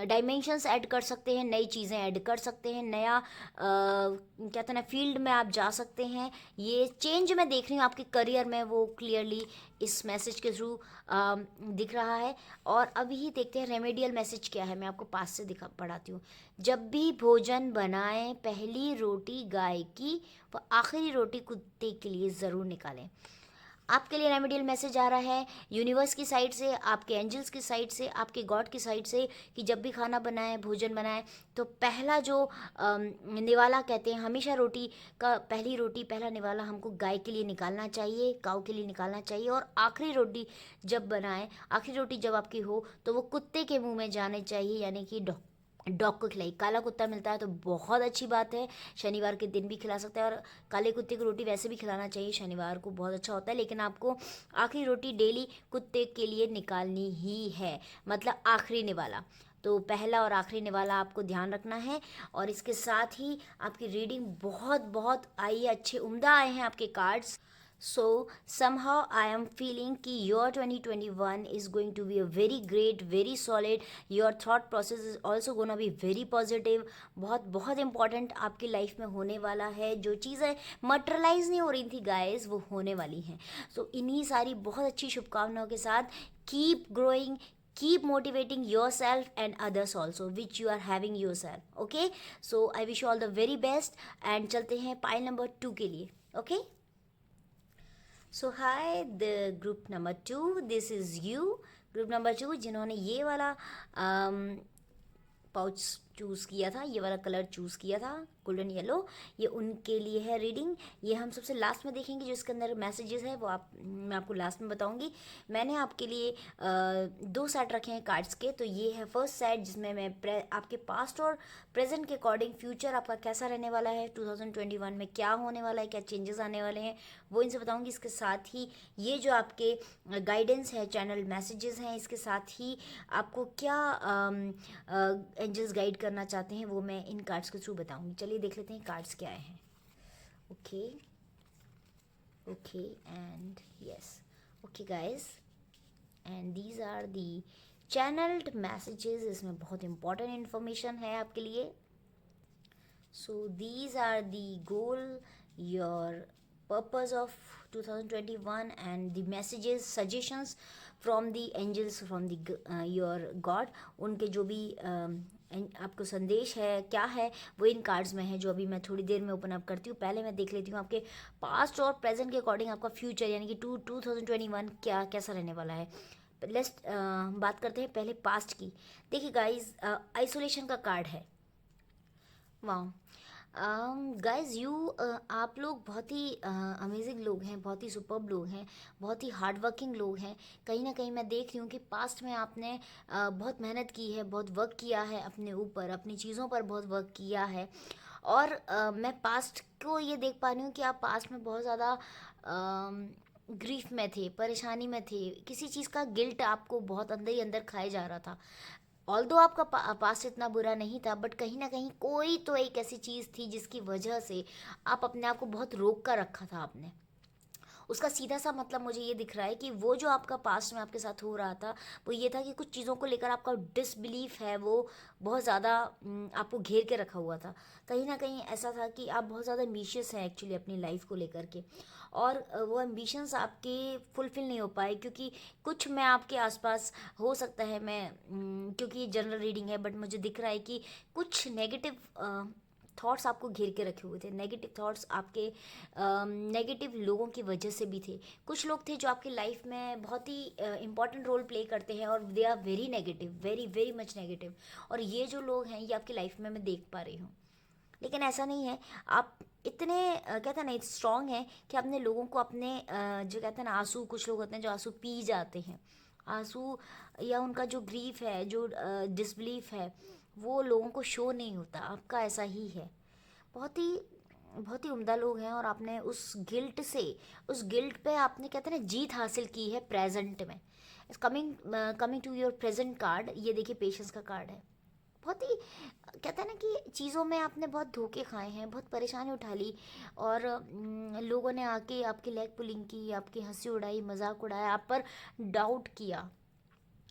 डायमेंशंस ऐड कर सकते हैं, नई चीज़ें ऐड कर सकते हैं, नया क्या कहते हैं ना, फील्ड में आप जा सकते हैं। ये चेंज मैं देख रही हूँ आपके करियर में, वो क्लियरली इस मैसेज के थ्रू दिख रहा है। और अभी देखते हैं रेमेडियल मैसेज क्या है, मैं आपको पास से दिखा पढ़ाती हूँ। जब भी भोजन बनाएं, पहली रोटी गाय की व आखिरी रोटी कुत्ते के लिए ज़रूर निकालें। आपके लिए रेमेडियल मैसेज आ रहा है यूनिवर्स की साइड से, आपके एंजल्स की साइड से, आपके गॉड की साइड से, कि जब भी खाना बनाएं, भोजन बनाएं, तो पहला जो निवाला कहते हैं, हमेशा रोटी का पहली रोटी, पहला निवाला हमको गाय के लिए निकालना चाहिए, काऊ के लिए निकालना चाहिए। और आखिरी रोटी जब बनाएं, आखिरी रोटी जब आपकी हो, तो वो कुत्ते के मुंह में जाने चाहिए, यानी कि डॉग को खिलाई। काला कुत्ता मिलता है तो बहुत अच्छी बात है, शनिवार के दिन भी खिला सकता है। और काले कुत्ते को रोटी वैसे भी खिलाना चाहिए, शनिवार को बहुत अच्छा होता है। लेकिन आपको आखिरी रोटी डेली कुत्ते के लिए निकालनी ही है, मतलब आखिरी निवाला। तो पहला और आखिरी निवाला आपको ध्यान रखना है। और इसके साथ ही आपकी रीडिंग बहुत बहुत आई है, अच्छे उम्दा आए हैं आपके cards. So somehow I am feeling कि your 2021 is going to be a very great, very solid. Your thought process is also gonna be very positive. बहुत बहुत important आपकी लाइफ में होने वाला है। जो चीज़ें मटेरियलाइज नहीं हो रही थी गाइस, वो होने वाली हैं। So इन्हीं सारी बहुत अच्छी शुभकामनाओं के साथ keep growing, keep motivating yourself and others also which you are having yourself. Okay, so I wish you all the very best and चलते हैं पाइल नंबर 2 के लिए. Okay. So hi the group number 2, this is you. Group number 2 जिन्होंने ये वाला पाउच चूज़ किया था, ये वाला कलर चूज़ किया था, गोल्डन येलो, ये उनके लिए है रीडिंग। ये हम सबसे लास्ट में देखेंगे, जो इसके अंदर मैसेजेस है वो मैं आपको लास्ट में बताऊंगी। मैंने आपके लिए 2 सेट रखे हैं कार्ड्स के। तो ये है फर्स्ट सेट, जिसमें मैं आपके पास्ट और प्रेजेंट के अकॉर्डिंग फ्यूचर आपका कैसा रहने वाला है, 2021 में क्या होने वाला है, क्या चेंजेस आने वाले हैं, वो इनसे बताऊंगी। इसके साथ ही ये जो आपके गाइडेंस है, चैनल मैसेजेस हैं, इसके साथ ही आपको क्या एंजल्स गाइड करना चाहते हैं, वो मैं इन कार्ड्स के थ्रू बताऊंगी। चलिए देख लेते हैं कार्ड्स क्या आए हैं। Okay okay and yes, okay guys, and these are the channelled messages. इसमें बहुत इंपॉर्टेंट इन्फॉर्मेशन है आपके लिए। So these are the goal, your purpose of 2021 and the messages, suggestions from the angels, from the your God। उनके जो भी आपको संदेश है क्या है, वो इन कार्ड्स में है, जो अभी मैं थोड़ी देर में ओपन अप करती हूँ। पहले मैं देख लेती हूँ आपके पास्ट और प्रेजेंट के अकॉर्डिंग आपका फ्यूचर, यानी कि 2021 क्या कैसा रहने वाला है। लेट्स बात करते हैं पहले पास्ट की। देखिए गाइज, आइसोलेशन का कार्ड है। वाह गाइज, आप लोग बहुत ही अमेजिंग लोग हैं, बहुत ही सुपर्ब लोग हैं, बहुत ही हार्ड वर्किंग लोग हैं। कहीं ना कहीं मैं देख रही हूँ कि पास्ट में आपने बहुत मेहनत की है, बहुत वर्क किया है अपने ऊपर, अपनी चीज़ों पर बहुत वर्क किया है। और मैं पास्ट को ये देख पा रही हूँ कि आप पास्ट में बहुत ज़्यादा ग्रीफ में थे, परेशानी में थे, किसी चीज़ का गिल्ट आपको बहुत अंदर ही अंदर खाए जा रहा था। ऑल्दो आपका पास्ट इतना बुरा नहीं था, बट कहीं ना कहीं कोई तो एक ऐसी चीज़ थी जिसकी वजह से आप अपने आप को बहुत रोक कर रखा था आपने। उसका सीधा सा मतलब मुझे ये दिख रहा है कि वो जो आपका पास्ट में आपके साथ हो रहा था, वो ये था कि कुछ चीज़ों को लेकर आपका डिसबिलीफ है, वो बहुत ज़्यादा आपको घेर के रखा हुआ था। कहीं ना कहीं ऐसा था कि आप बहुत ज़्यादा एम्बिशियस हैं एक्चुअली अपनी लाइफ को लेकर के, और वो एम्बिशंस आपके फुलफिल नहीं हो पाए, क्योंकि कुछ मैं आपके आसपास हो सकता है, मैं क्योंकि ये जनरल रीडिंग है, बट मुझे दिख रहा है कि कुछ नेगेटिव थॉट्स आपको घेर के रखे हुए थे। नेगेटिव थॉट्स आपके नेगेटिव लोगों की वजह से भी थे। कुछ लोग थे जो आपकी लाइफ में बहुत ही इंपॉर्टेंट रोल प्ले करते हैं, और they are very negative, very very much negative. और ये जो लोग हैं, ये आपकी लाइफ में मैं देख पा रही हूँ। लेकिन ऐसा नहीं है, आप इतने कहते हैं ना स्ट्रांग हैं कि अपने लोगों को अपने जो कहते हैं ना आंसू, कुछ लोग होते हैं जो आंसू पी जाते हैं, आंसू या उनका जो ग्रीफ है, जो डिसबिलीफ है, वो लोगों को शो नहीं होता। आपका ऐसा ही है, बहुत ही बहुत ही उम्दा लोग हैं और आपने उस गिल्ट पे आपने कहते हैं ना जीत हासिल की है प्रेजेंट में। Coming coming to your present card, ये देखिए पेशेंस का कार्ड है। बहुत ही कहते हैं ना कि चीज़ों में आपने बहुत धोखे खाए हैं, बहुत परेशानी उठा ली और लोगों ने आके आपकी लेग पुलिंग की, आपकी हंसी उड़ाई, मजाक उड़ाया, आप पर डाउट किया।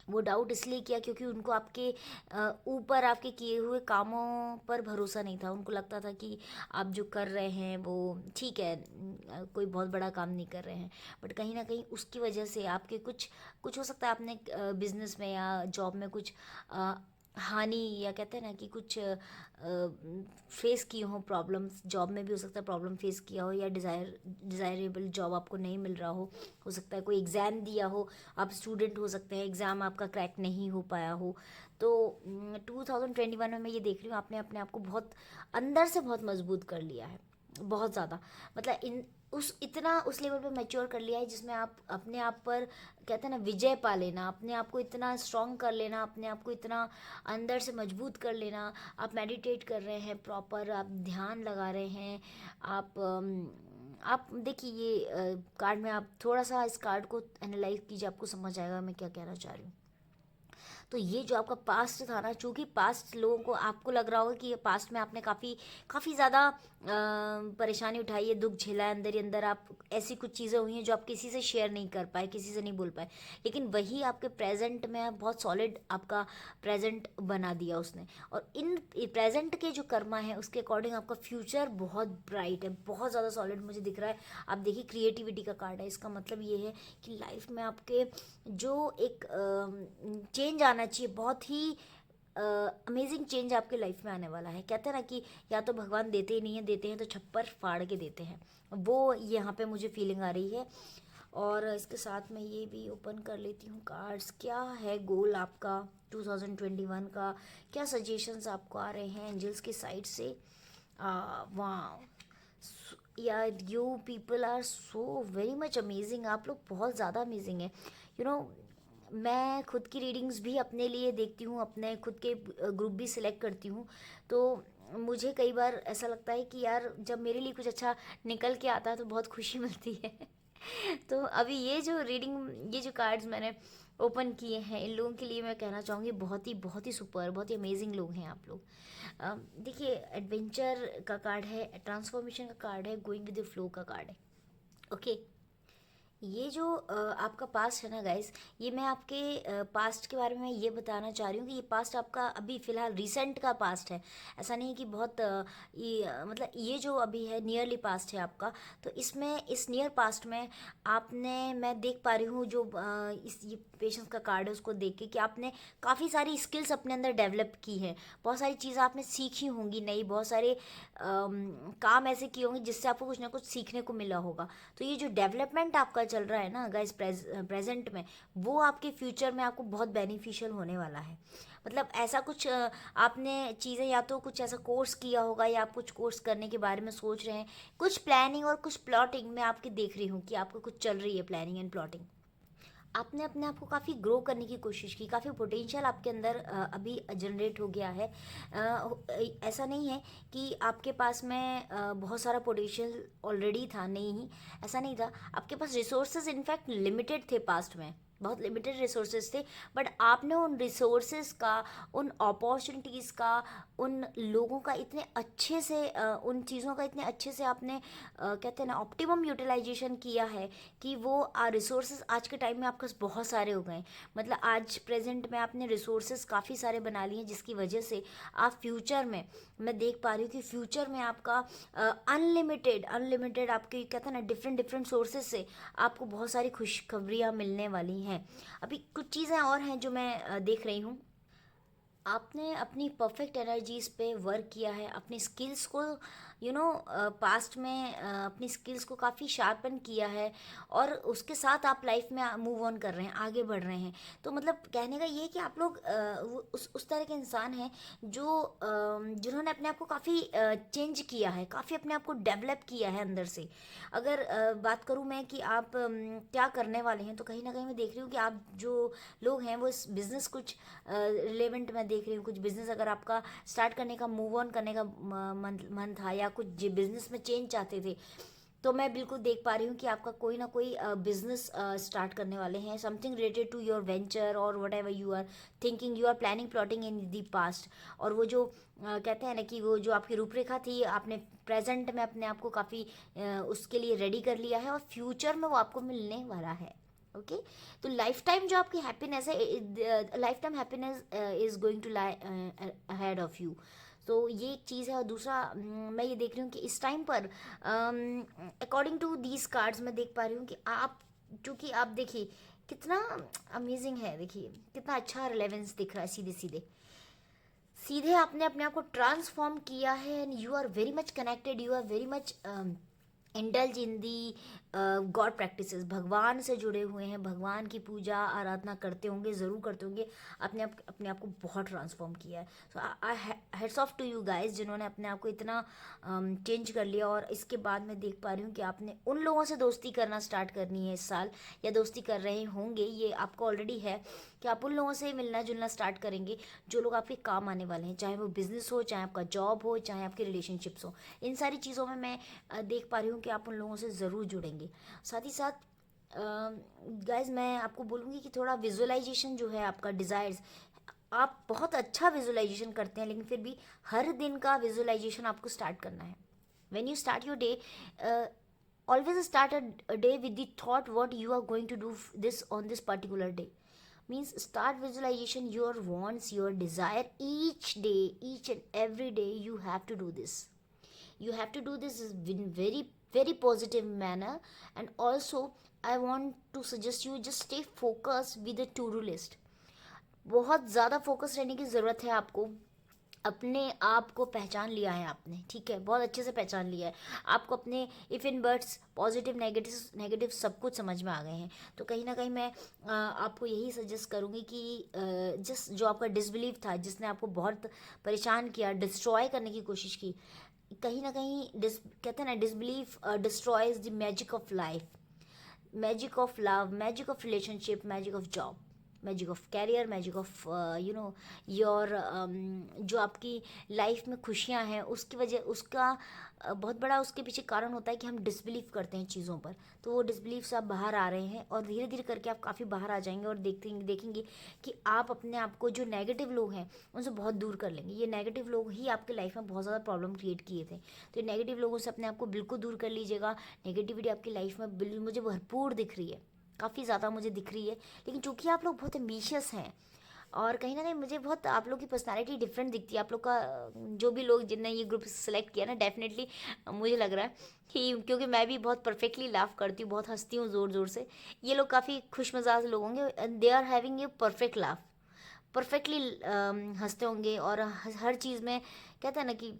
वो डाउट इसलिए किया क्योंकि उनको आपके ऊपर आपके किए हुए कामों पर भरोसा नहीं था। उनको लगता था कि आप जो कर रहे हैं वो ठीक है, कोई बहुत बड़ा काम नहीं कर रहे हैं। बट कहीं ना कहीं उसकी वजह से आपके कुछ कुछ हो सकता है आपने बिजनेस में या जॉब में कुछ अ, हानि या कहते हैं ना कि कुछ फेस किए हो प्रॉब्लम्स। जॉब में भी हो सकता है प्रॉब्लम फेस किया हो, या डिज़ायरेबल जॉब आपको नहीं मिल रहा हो सकता है कोई एग्ज़ाम दिया हो, आप स्टूडेंट हो सकते हैं, एग्ज़ाम आपका क्रैक नहीं हो पाया हो। तो 2021 में मैं ये देख रही हूँ आपने अपने आप को बहुत अंदर से बहुत मजबूत कर लिया है, बहुत ज़्यादा। मतलब इन उस लेवल पे मैच्योर कर लिया है जिसमें आप अपने आप पर कहते हैं ना विजय पा लेना, अपने आप को इतना स्ट्रॉन्ग कर लेना, अपने आप को इतना अंदर से मजबूत कर लेना। आप मेडिटेट कर रहे हैं प्रॉपर, आप ध्यान लगा रहे हैं, आप देखिए ये कार्ड में आप थोड़ा सा इस कार्ड को एनालाइज कीजिए, आपको समझ आएगा मैं क्या कहना चाह रही हूँ। तो ये जो आपका पास्ट था ना, चूँकि पास्ट लोगों को आपको लग रहा होगा कि ये पास्ट में आपने काफ़ी काफ़ी ज़्यादा परेशानी उठाई है, दुख झेला है अंदर ही अंदर। आप ऐसी कुछ चीज़ें हुई हैं जो आप किसी से शेयर नहीं कर पाए, किसी से नहीं बोल पाए, लेकिन वही आपके प्रेजेंट में बहुत सॉलिड आपका प्रेजेंट बना दिया उसने। और इन प्रेजेंट के जो कर्मा है उसके अकॉर्डिंग आपका फ्यूचर बहुत ब्राइट है, बहुत ज़्यादा सॉलिड मुझे दिख रहा है। आप देखिए क्रिएटिविटी का कार्ड है, इसका मतलब ये है कि लाइफ में आपके जो एक चेंज आना चाहिए, बहुत ही अमेजिंग चेंज आपके लाइफ में आने वाला है। कहते हैं ना कि या तो भगवान देते ही नहीं है, देते हैं तो छप्पर फाड़ के देते हैं, वो यहाँ पे मुझे फीलिंग आ रही है। और इसके साथ मैं ये भी ओपन कर लेती हूँ कार्ड्स, क्या है गोल आपका 2021 का, क्या सजेशंस आपको आ रहे हैं एंजल्स की साइड से। वाह यार, you people are so very much amazing, आप लोग बहुत ज़्यादा अमेजिंग हैं। यू नो, मैं खुद की रीडिंग्स भी अपने लिए देखती हूँ, अपने खुद के ग्रुप भी सिलेक्ट करती हूँ। तो मुझे कई बार ऐसा लगता है कि यार जब मेरे लिए कुछ अच्छा निकल के आता है तो बहुत खुशी मिलती है। तो अभी ये जो कार्ड्स मैंने ओपन किए हैं, इन लोगों के लिए मैं कहना चाहूँगी बहुत ही सुपर, बहुत ही अमेजिंग लोग हैं आप लोग। देखिए एडवेंचर का कार्ड है, ट्रांसफॉर्मेशन का कार्ड है, गोइंग विद द फ्लो का कार्ड है। ओके, ये जो आपका पास्ट है ना गाइस, ये मैं आपके पास्ट के बारे में ये बताना चाह रही हूँ कि ये पास्ट आपका अभी फ़िलहाल रिसेंट का पास्ट है। ऐसा नहीं है कि बहुत मतलब ये जो अभी है नियरली पास्ट है आपका। तो इसमें इस नियर पास्ट में आपने, मैं देख पा रही हूँ जो इस ये पेशेंस का कार्ड है उसको देख के, कि आपने काफ़ी सारी स्किल्स अपने अंदर डेवलप की हैं, बहुत सारी चीज़ें आपने सीखी होंगी नई, बहुत सारे काम ऐसे किए होंगे जिससे आपको कुछ ना कुछ सीखने को मिला होगा। तो ये जो डेवलपमेंट आपका चल रहा है ना गाइस प्रेजेंट में, वो आपके फ्यूचर में आपको बहुत बेनिफिशियल होने वाला है। मतलब ऐसा कुछ आपने चीज़ें, या तो कुछ ऐसा कोर्स किया होगा या आप कुछ कोर्स करने के बारे में सोच रहे हैं, कुछ प्लानिंग और कुछ प्लॉटिंग मैं आपकी देख रही हूँ कि आपको कुछ चल रही है प्लानिंग एंड प्लॉटिंग। आपने अपने आप को काफ़ी ग्रो करने की कोशिश की, काफ़ी पोटेंशियल आपके अंदर अभी जनरेट हो गया है। ऐसा नहीं है कि आपके पास में बहुत सारा पोटेंशियल ऑलरेडी था, नहीं, ऐसा नहीं था। आपके पास रिसोर्सेज इनफैक्ट लिमिटेड थे पास्ट में, बहुत लिमिटेड रिसोर्सेज थे। बट आपने उन रिसोर्सेज का, उन अपॉर्चुनिटीज़ का, उन लोगों का इतने अच्छे से उन चीज़ों का इतने अच्छे से आपने कहते हैं ना ऑप्टिमम यूटिलाइजेशन किया है कि वो रिसोर्सेज आज के टाइम में आपके पास बहुत सारे हो गए। मतलब आज प्रेजेंट में आपने रिसोर्सेज काफ़ी सारे बना लिए हैं, जिसकी वजह से आप फ्यूचर में, मैं देख पा रही हूँ कि फ्यूचर में आपका अनलिमिटेड अनलिमिटेड आपके कहते हैं ना डिफरेंट डिफरेंट सोर्सेज से आपको बहुत सारी खुशखबरियाँ मिलने वाली हैं। अभी कुछ चीज़ें और हैं जो मैं देख रही हूँ। आपने अपनी परफेक्ट एनर्जीज पे वर्क किया है, अपनी स्किल्स को पास्ट में अपनी स्किल्स को काफ़ी शार्पन किया है, और उसके साथ आप लाइफ में मूव ऑन कर रहे हैं, आगे बढ़ रहे हैं। तो मतलब कहने का ये है कि आप लोग उस तरह के इंसान हैं जो जिन्होंने अपने आप को काफ़ी चेंज किया है, काफ़ी अपने आप को डेवलप किया है अंदर से। अगर बात करूँ मैं कि आप क्या करने वाले हैं, तो कहीं ना कहीं मैं देख रही हूँ कि आप जो लोग हैं वो इस बिज़नेस कुछ रिलेवेंट मैं देख रही हूँ कुछ बिजनेस अगर आपका स्टार्ट करने का, मूव ऑन करने का मन था, या कुछ बिजनेस में चेंज चाहते थे, तो मैं बिल्कुल देख पा रही हूँ कि आपका कोई ना कोई बिजनेस स्टार्ट करने वाले हैं, something related to your venture और whatever you are thinking, you are planning plotting in the past. और वो जो कहते हैं ना कि वो जो आपकी रूपरेखा थी, आपने प्रेजेंट में अपने आप को काफ़ी उसके लिए रेडी कर लिया है, और फ्यूचर में वो आपको मिलने वाला है। ओके तो लाइफ टाइम जो आपकी हैप्पीनेस है, lifetime happiness is going to lie ahead of you. तो ये एक चीज़ है। और दूसरा मैं ये देख रही हूँ कि इस टाइम पर अकॉर्डिंग टू दीज कार्ड्स मैं देख पा रही हूँ कि आप, चूँकि आप देखिए कितना अमेजिंग है, देखिए कितना अच्छा रिलेवेंस दिख रहा है, सीधे सीधे सीधे आपने अपने आप को ट्रांसफॉर्म किया है, and you are very much connected, you are very much indulge in the god practices, भगवान से जुड़े हुए हैं, भगवान की पूजा आराधना करते होंगे, ज़रूर करते होंगे, अपने आप को बहुत ट्रांसफॉर्म किया है। So I heads off to you guys जिन्होंने अपने आप को इतना चेंज कर लिया। और इसके बाद मैं देख पा रही हूँ कि आपने उन लोगों से दोस्ती करना स्टार्ट करनी है इस साल, या दोस्ती कर रहे होंगे, ये आपको ऑलरेडी है कि आप उन लोगों से मिलना जुलना स्टार्ट करेंगे जो लोग आपके काम आने वाले हैं, चाहे वो बिजनेस हो, चाहे आपका जॉब हो, चाहे आपके रिलेशनशिप्स हो। इन सारी चीज़ों में मैं देख पा रही हूँ कि आप उन लोगों से ज़रूर जुड़ेंगे। साथ ही साथ गाइज मैं आपको बोलूँगी कि थोड़ा विजुअलाइजेशन जो है आपका, डिज़ायर्स, आप बहुत अच्छा विजुअलाइजेशन करते हैं, लेकिन फिर भी हर दिन का विजुअलाइजेशन आपको स्टार्ट करना है। When you start your day, always start a day with the thought what you are going to do this on this particular day. Means start visualization your wants, your desire, each day, each and every day you have to do this. You have to do this in very positive manner. And also I want to suggest you just stay focused with the to-do list. बहुत ज़्यादा फोकस रहने की ज़रूरत है आपको। अपने आप को पहचान लिया है आपने, ठीक है, बहुत अच्छे से पहचान लिया है आपको, अपने if in birds positive negative सब कुछ समझ में आ गए हैं। तो कहीं ना कहीं मैं आपको यही सजेस्ट करूँगी कि जिस जो आपका डिसबिलीव था, जिसने आपको बहुत परेशान किया, डिस्ट्रॉय करने की कोशिश की, कहीं ना कहीं कहते हैं ना, disbelieve destroys the magic of life, magic of love, magic of relationship, magic of job, magic of career, magic of your जो आपकी लाइफ में खुशियाँ हैं, उसकी वजह, उसका बहुत बड़ा उसके पीछे कारण होता है कि हम डिसबिलीव करते हैं चीज़ों पर। तो वो डिसबिलीव से आप बाहर आ रहे हैं, और धीरे धीरे करके आप काफ़ी बाहर आ जाएंगे, और देखेंगे कि आप अपने आप को, जो नेगेटिव लोग हैं उनसे बहुत दूर कर लेंगे। ये नेगेटिव लोग ही आपके लाइफ में बहुत ज़्यादा प्रॉब्लम क्रिएट किए थे। तो ये नेगेटिव लोगों से अपने आप को बिल्कुल दूर कर लीजिएगा। नेगेटिविटी आपकी लाइफ में मुझे भरपूर दिख रही है, काफ़ी ज़्यादा मुझे दिख रही है। लेकिन चूंकि आप लोग बहुत एम्बिशियस हैं, और कहीं ना कहीं मुझे बहुत आप लोग की पर्सनालिटी डिफरेंट दिखती है। आप लोग का जो भी लोग जिनने ये ग्रुप सेलेक्ट किया ना, डेफिनेटली मुझे लग रहा है कि, क्योंकि मैं भी बहुत परफेक्टली लाफ करती हूँ, बहुत हंसती हूँ ज़ोर ज़ोर से, ये लोग काफ़ी खुश मिजाज लोग होंगे, they are having a perfect laugh, perfectly हंसते होंगे, और हर चीज़ में कहते हैं ना कि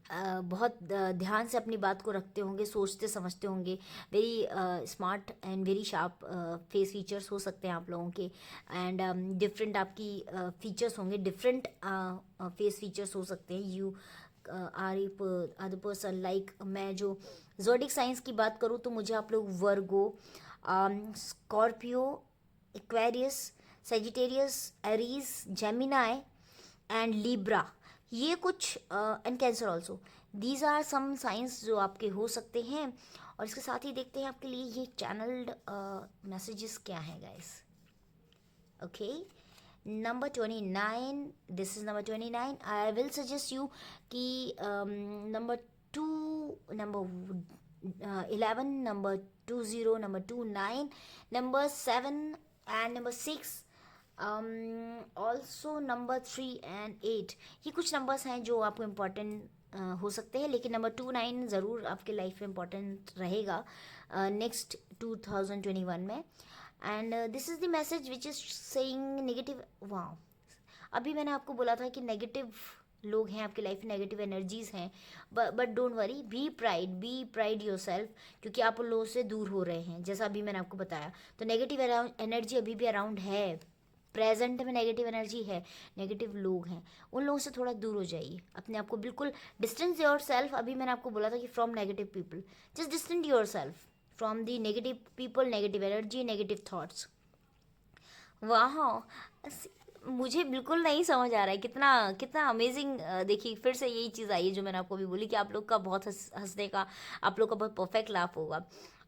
बहुत ध्यान से अपनी बात को रखते होंगे, सोचते समझते होंगे। Very smart and very sharp face features हो सकते हैं आप लोगों के, एंड डिफरेंट आपकी फीचर्स होंगे, डिफरेंट फेस फीचर्स हो सकते हैं। You are other person like, मैं जो ज़ोडिक साइंस की बात करूँ तो मुझे आप लोग Virgo, Scorpio, Aquarius, Sagittarius, Aries, Gemini and Libra, ये कुछ and Cancer also, these are some signs जो आपके हो सकते हैं। और इसके साथ ही देखते हैं आपके लिए ये चैनल्ड मैसेजेस क्या हैं guys. Okay, number 29, this is number 29। I will suggest you कि number 2, number 11, number 20, number 29, number 7 and number 6, also number 3 and 8, ये कुछ नंबर्स हैं जो आपको इम्पॉर्टेंट हो सकते हैं। लेकिन नंबर 29 ज़रूर आपके लाइफ में इम्पॉर्टेंट रहेगा नेक्स्ट 2021 में। And this is the message which is saying negative, वाह, अभी मैंने आपको बोला था कि नेगेटिव लोग हैं आपकी लाइफ में, नेगेटिव एनर्जीज हैं, but don't worry, be pride yourself, क्योंकि आप उन लोगों से दूर हो रहे हैं, जैसा अभी मैंने आपको बताया। तो नेगेटिव एनर्जी अभी भी अराउंड है, प्रेजेंट में नेगेटिव एनर्जी है, नेगेटिव लोग हैं, उन लोगों से थोड़ा दूर हो जाइए, अपने आप को बिल्कुल डिस्टेंस योर सेल्फ। अभी मैंने आपको बोला था कि from negative people, just distance your self from the negative people, negative energy, negative thoughts. वाह, मुझे बिल्कुल नहीं समझ आ रहा है कितना कितना अमेजिंग। देखिए फिर से यही चीज़ आई है जो मैंने आपको अभी बोली कि आप लोग का बहुत हंसने का, आप लोग का बहुत परफेक्ट लाफ होगा।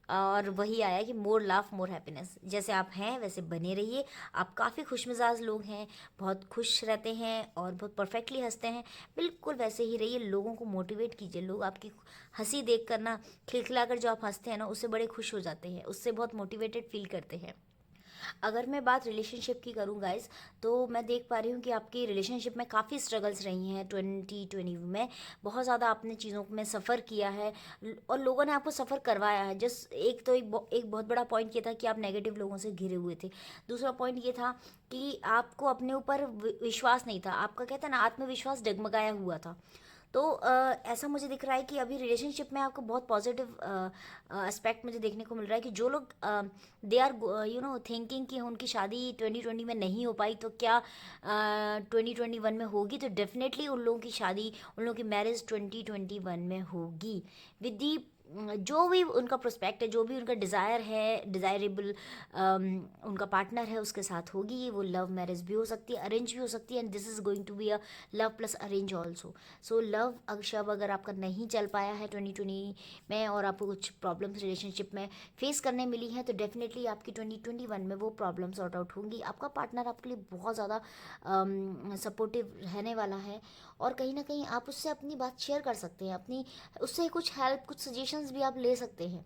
और वही आया कि मोर लाफ मोर हैप्पीनेस। जैसे आप हैं वैसे बने रहिए। आप काफ़ी खुशमिजाज लोग हैं, बहुत खुश रहते हैं और बहुत परफेक्टली हंसते हैं। बिल्कुल वैसे ही रहिए, लोगों को मोटिवेट कीजिए। लोग आपकी हंसी देख कर ना, खिलखिलाकर जो आप हंसते हैं ना, उससे बड़े खुश हो जाते हैं, उससे बहुत मोटिवेटेड फील करते हैं। अगर मैं बात रिलेशनशिप की करूँ गाइस, तो मैं देख पा रही हूँ कि आपकी रिलेशनशिप में काफ़ी स्ट्रगल्स रही हैं 2020 में। बहुत ज़्यादा आपने चीज़ों में सफ़र किया है और लोगों ने आपको सफ़र करवाया है। जस्ट एक बहुत बड़ा पॉइंट ये था कि आप नेगेटिव लोगों से घिरे हुए थे। दूसरा पॉइंट ये था कि आपको अपने ऊपर विश्वास नहीं था। आपका कहते हैं ना, आत्मविश्वास डगमगाया हुआ था। तो ऐसा मुझे दिख रहा है कि अभी रिलेशनशिप में आपको बहुत पॉजिटिव एस्पेक्ट मुझे देखने को मिल रहा है कि जो लोग दे आर थिंकिंग कि उनकी शादी 2020 में नहीं हो पाई, तो क्या 2021 में होगी, तो डेफिनेटली उन लोगों की शादी, उन लोगों की मैरिज 2021 में होगी। विद दी जो भी उनका प्रोस्पेक्ट है, जो भी उनका डिज़ायर है, डिज़ायरेबल उनका पार्टनर है, उसके साथ होगी। वो लव मैरिज भी हो सकती है, अरेंज भी हो सकती है, and this is going to be a love plus arrange also. So love शब अगर आपका नहीं चल पाया है 2020 में और आपको कुछ प्रॉब्लम्स रिलेशनशिप में फेस करने मिली हैं, तो डेफिनेटली आपकी 2021 में वो प्रॉब्लम सॉर्ट आउट होंगी। आपका पार्टनर आपके लिए बहुत ज़्यादा सपोर्टिव रहने वाला है और कहीं ना कहीं आप उससे अपनी बात शेयर कर सकते हैं, अपनी उससे कुछ हेल्प, कुछ सजेशंस भी आप ले सकते हैं।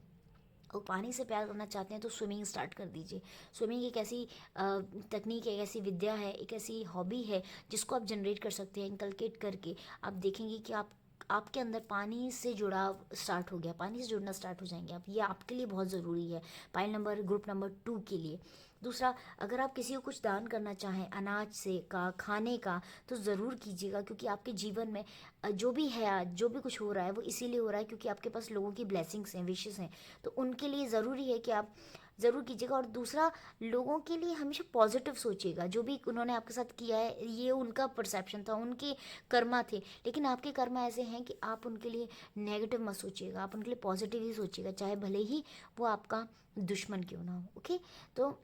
और पानी से प्यार करना चाहते हैं तो स्विमिंग स्टार्ट कर दीजिए। स्विमिंग एक ऐसी तकनीक है, एक ऐसी विद्या है, एक ऐसी हॉबी है जिसको आप जनरेट कर सकते हैं। इंकलकेट करके आप देखेंगे कि आपके अंदर पानी से जुड़ाव स्टार्ट हो गया, पानी से जुड़ना स्टार्ट हो जाएंगे आप। ये आपके लिए बहुत ज़रूरी है, पाइल नंबर ग्रुप नंबर 2 के लिए। दूसरा, अगर आप किसी को कुछ दान करना चाहें अनाज से का, खाने का, तो ज़रूर कीजिएगा, क्योंकि आपके जीवन में जो भी है आज, जो भी कुछ हो रहा है, वो इसीलिए हो रहा है क्योंकि आपके पास लोगों की ब्लेसिंग्स हैं, विशेस हैं। तो उनके लिए ज़रूरी है कि आप ज़रूर कीजिएगा। और दूसरा, लोगों के लिए हमेशा पॉजिटिव सोचिएगा। जो भी उन्होंने आपके साथ किया है, ये उनका परसेप्शन था, उनके कर्मा थे, लेकिन आपके कर्मा ऐसे हैं कि आप उनके लिए नेगेटिव मत सोचिएगा, आप उनके लिए पॉजिटिव ही सोचिएगा, चाहे भले ही वो आपका दुश्मन क्यों ना हो। ओके, तो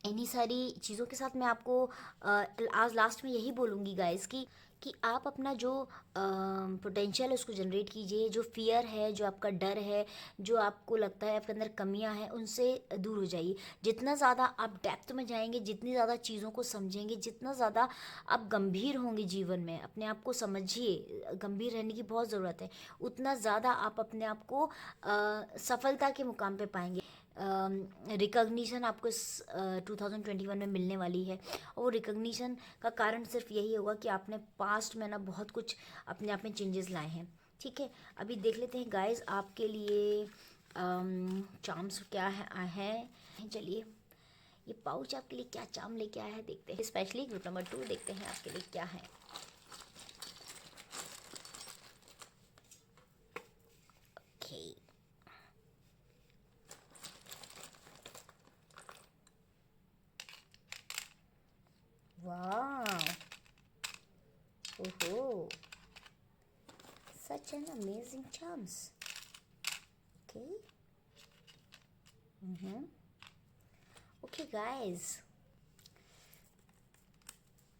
इन्हीं सारी चीज़ों के साथ मैं आपको आज लास्ट में यही बोलूँगी गाइस कि आप अपना जो पोटेंशियल है उसको जनरेट कीजिए। जो फियर है, जो आपका डर है, जो आपको लगता है आपके अंदर कमियां हैं, उनसे दूर हो जाइए। जितना ज़्यादा आप डेप्थ में जाएंगे, जितनी ज़्यादा चीज़ों को समझेंगे, जितना ज़्यादा आप गंभीर होंगे जीवन में, अपने आप को समझिए, गंभीर रहने की बहुत ज़रूरत है, उतना ज़्यादा आप अपने आप को सफलता के मुकाम पे पाएंगे। रिकग्निशन आपको इस 2021 में मिलने वाली है, और वो रिकग्निशन का कारण सिर्फ यही होगा कि आपने पास्ट में ना बहुत कुछ अपने आप में चेंजेस लाए हैं। ठीक है, अभी देख लेते हैं गाइस आपके लिए चार्म्स क्या है। चलिए, ये पाउच आपके लिए क्या चार्म लेके आया है देखते हैं। स्पेशली ग्रुप नंबर 2 देखते हैं आपके लिए क्या है। ओके, वाह, ओहो, such an amazing charms. Okay. Okay guys,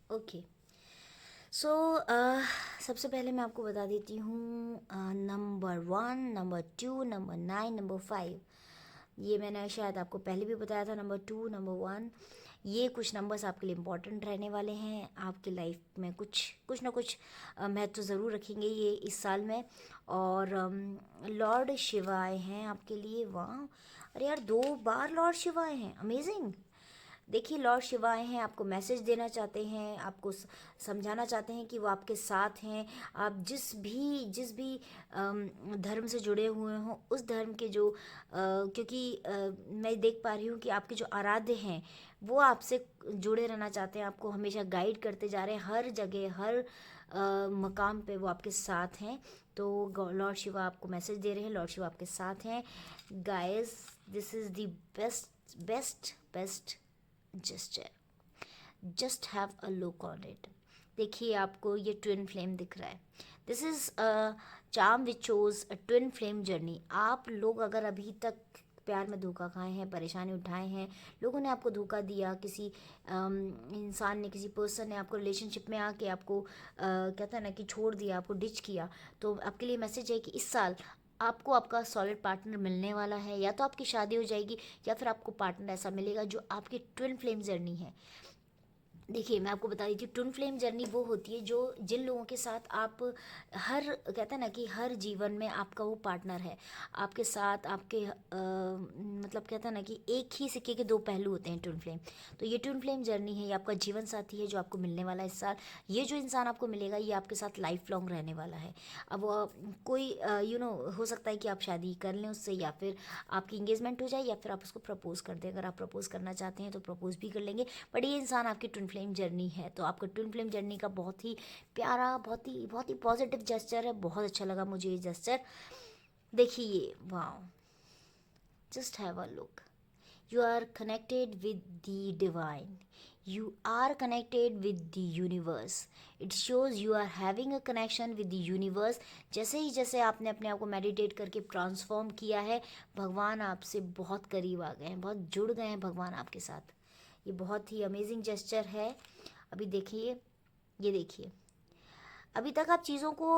okay, so सबसे पहले मैं आपको बता देती हूँ नंबर 1, नंबर 2, नंबर 9, नंबर 5। ये मैंने शायद आपको पहले भी बताया था। नंबर 2, नंबर 1, ये कुछ नंबर्स आपके लिए इम्पोर्टेंट रहने वाले हैं। आपकी लाइफ में कुछ कुछ ना कुछ महत्व ज़रूर रखेंगे ये इस साल में। और लॉर्ड शिवा आए हैं आपके लिए। वाह, अरे यार, 2 बार लॉर्ड शिवा आए हैं, अमेजिंग। देखिए, लॉर्ड शिवा आए हैं, आपको मैसेज देना चाहते हैं, आपको समझाना चाहते हैं कि वो आपके साथ हैं। आप जिस भी धर्म से जुड़े हुए हों, उस धर्म के जो क्योंकि मैं देख पा रही हूँ कि आपके जो आराध्य हैं वो आपसे जुड़े रहना चाहते हैं, आपको हमेशा गाइड करते जा रहे हैं, हर जगह, हर मकाम पे वो आपके साथ हैं। तो लॉर्ड शिवा आपको मैसेज दे रहे हैं, लॉर्ड शिवा आपके साथ हैं। Guys, this is the best best best gesture, just have a look on it. देखिए, आपको ये ट्विन फ्लेम दिख रहा है। This is a charm which shows a twin flame journey. आप लोग अगर अभी तक प्यार में धोखा खाए हैं, परेशानी उठाए हैं, लोगों ने आपको धोखा दिया, किसी इंसान ने, किसी पर्सन ने आपको रिलेशनशिप में आके आपको कहता है ना कि छोड़ दिया, आपको डिच किया, तो आपके लिए मैसेज है कि इस साल आपको आपका सॉलिड पार्टनर मिलने वाला है। या तो आपकी शादी हो जाएगी या फिर आपको पार्टनर ऐसा मिलेगा जो आपकी ट्विन फ्लेम जर्नी है। देखिए, मैं आपको बता देती हूँ, ट्विन फ्लेम जर्नी वो होती है जो जिन लोगों के साथ आप हर कहते हैं ना कि हर जीवन में आपका वो पार्टनर है आपके साथ, आपके मतलब कहते हैं ना कि एक ही सिक्के के दो पहलू होते हैं ट्विन फ्लेम। तो ये ट्विन फ्लेम जर्नी है, ये आपका जीवन साथी है जो आपको मिलने वाला है इस साल। ये जो इंसान आपको मिलेगा ये आपके साथ लाइफ लॉन्ग रहने वाला है। अब कोई हो सकता है कि आप शादी कर लें उससे, या फिर आपकी इंगेजमेंट हो जाए, या फिर आप उसको प्रपोज कर दें। अगर आप प्रपोज करना चाहते हैं तो प्रपोज भी कर लेंगे, बट ये इंसान आपकी ट्विन फ्लेम जर्नी है। तो आपका ट्विन फ्लेम जर्नी का बहुत ही प्यारा, बहुत ही पॉजिटिव जेस्चर है। बहुत अच्छा लगा मुझे ये जेस्चर। देखिए ये, wow, just have a look. You are connected with the divine. You are connected with the universe. It shows you are having a connection with the universe. जैसे आपने अपने आप को मेडिटेट करके ट्रांसफॉर्म किया है, भगवान आपसे बहुत करीब आ गए हैं, बहुत जुड़ गए हैं भगवान आपके साथ। ये बहुत ही अमेजिंग जेस्चर है। अभी देखिए, ये देखिए, अभी तक आप चीज़ों को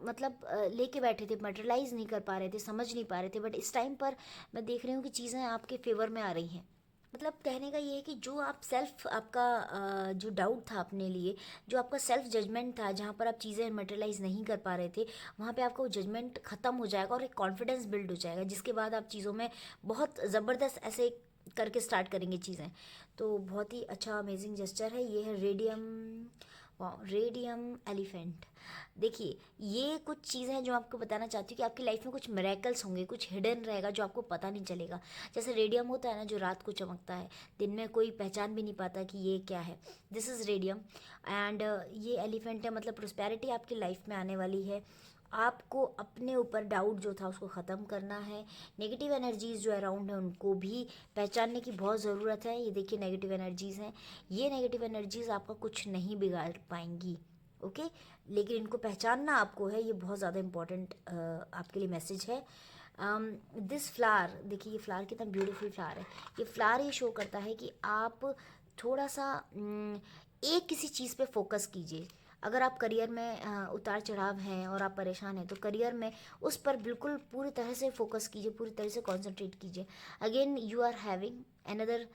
मतलब लेके बैठे थे, मटेरियलाइज नहीं कर पा रहे थे, समझ नहीं पा रहे थे, बट इस टाइम पर मैं देख रही हूँ कि चीज़ें आपके फेवर में आ रही हैं। मतलब कहने का ये है कि जो आप सेल्फ, आपका जो डाउट था अपने लिए, जो आपका सेल्फ जजमेंट था, जहाँ पर आप चीज़ें मटेरियलाइज नहीं कर पा रहे थे, वहाँ पे आपका वो जजमेंट ख़त्म हो जाएगा और एक कॉन्फिडेंस बिल्ड हो जाएगा, जिसके बाद आप चीज़ों में बहुत ज़बरदस्त ऐसे करके स्टार्ट करेंगे चीज़ें। तो बहुत ही अच्छा अमेजिंग जेस्चर है। ये है रेडियम, रेडियम एलिफेंट। देखिए, ये कुछ चीज़ें हैं जो आपको बताना चाहती हूँ कि आपकी लाइफ में कुछ मिरेकल्स होंगे, कुछ हिडन रहेगा जो आपको पता नहीं चलेगा। जैसे रेडियम होता है ना, जो रात को चमकता है, दिन में कोई पहचान भी नहीं पाता कि ये क्या है। This is radium. एंड ये एलिफेंट है, मतलब प्रोस्पेरिटी आपकी लाइफ में आने वाली है। आपको अपने ऊपर डाउट जो था उसको ख़त्म करना है। नेगेटिव एनर्जीज़ जो अराउंड है उनको भी पहचानने की बहुत ज़रूरत है। ये देखिए, नेगेटिव एनर्जीज़ हैं, ये नेगेटिव एनर्जीज़ आपका कुछ नहीं बिगाड़ पाएंगी, ओके। लेकिन इनको पहचानना आपको है, ये बहुत ज़्यादा इम्पॉर्टेंट आपके लिए मैसेज है। दिस फ्लावर, देखिए ये फ्लावर कितना ब्यूटीफुल फ्लावर है। ये फ्लावर ये शो करता है कि आप थोड़ा सा एक किसी चीज़ पे फोकस कीजिए। अगर आप करियर में उतार चढ़ाव हैं और आप परेशान हैं, तो करियर में उस पर बिल्कुल पूरी तरह से फोकस कीजिए, पूरी तरह से कंसंट्रेट कीजिए। Again you are having another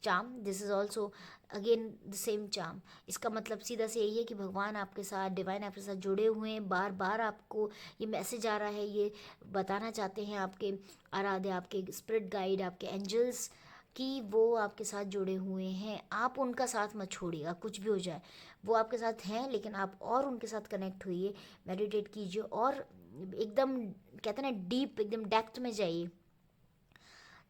charm, this is also again the same charm. इसका मतलब सीधा से यही है कि भगवान आपके साथ, डिवाइन आपके साथ जुड़े हुए हैं। बार बार आपको ये मैसेज आ रहा है, ये बताना चाहते हैं आपके आराध्य, आपके स्पिरिट गाइड, आपके एंजल्स, कि वो आपके साथ जुड़े हुए हैं। आप उनका साथ मत छोड़िएगा, कुछ भी हो जाए वो आपके साथ हैं, लेकिन आप और उनके साथ कनेक्ट होइए, मेडिटेट कीजिए और एकदम कहते हैं ना डीप, एकदम डेप्थ में जाइए।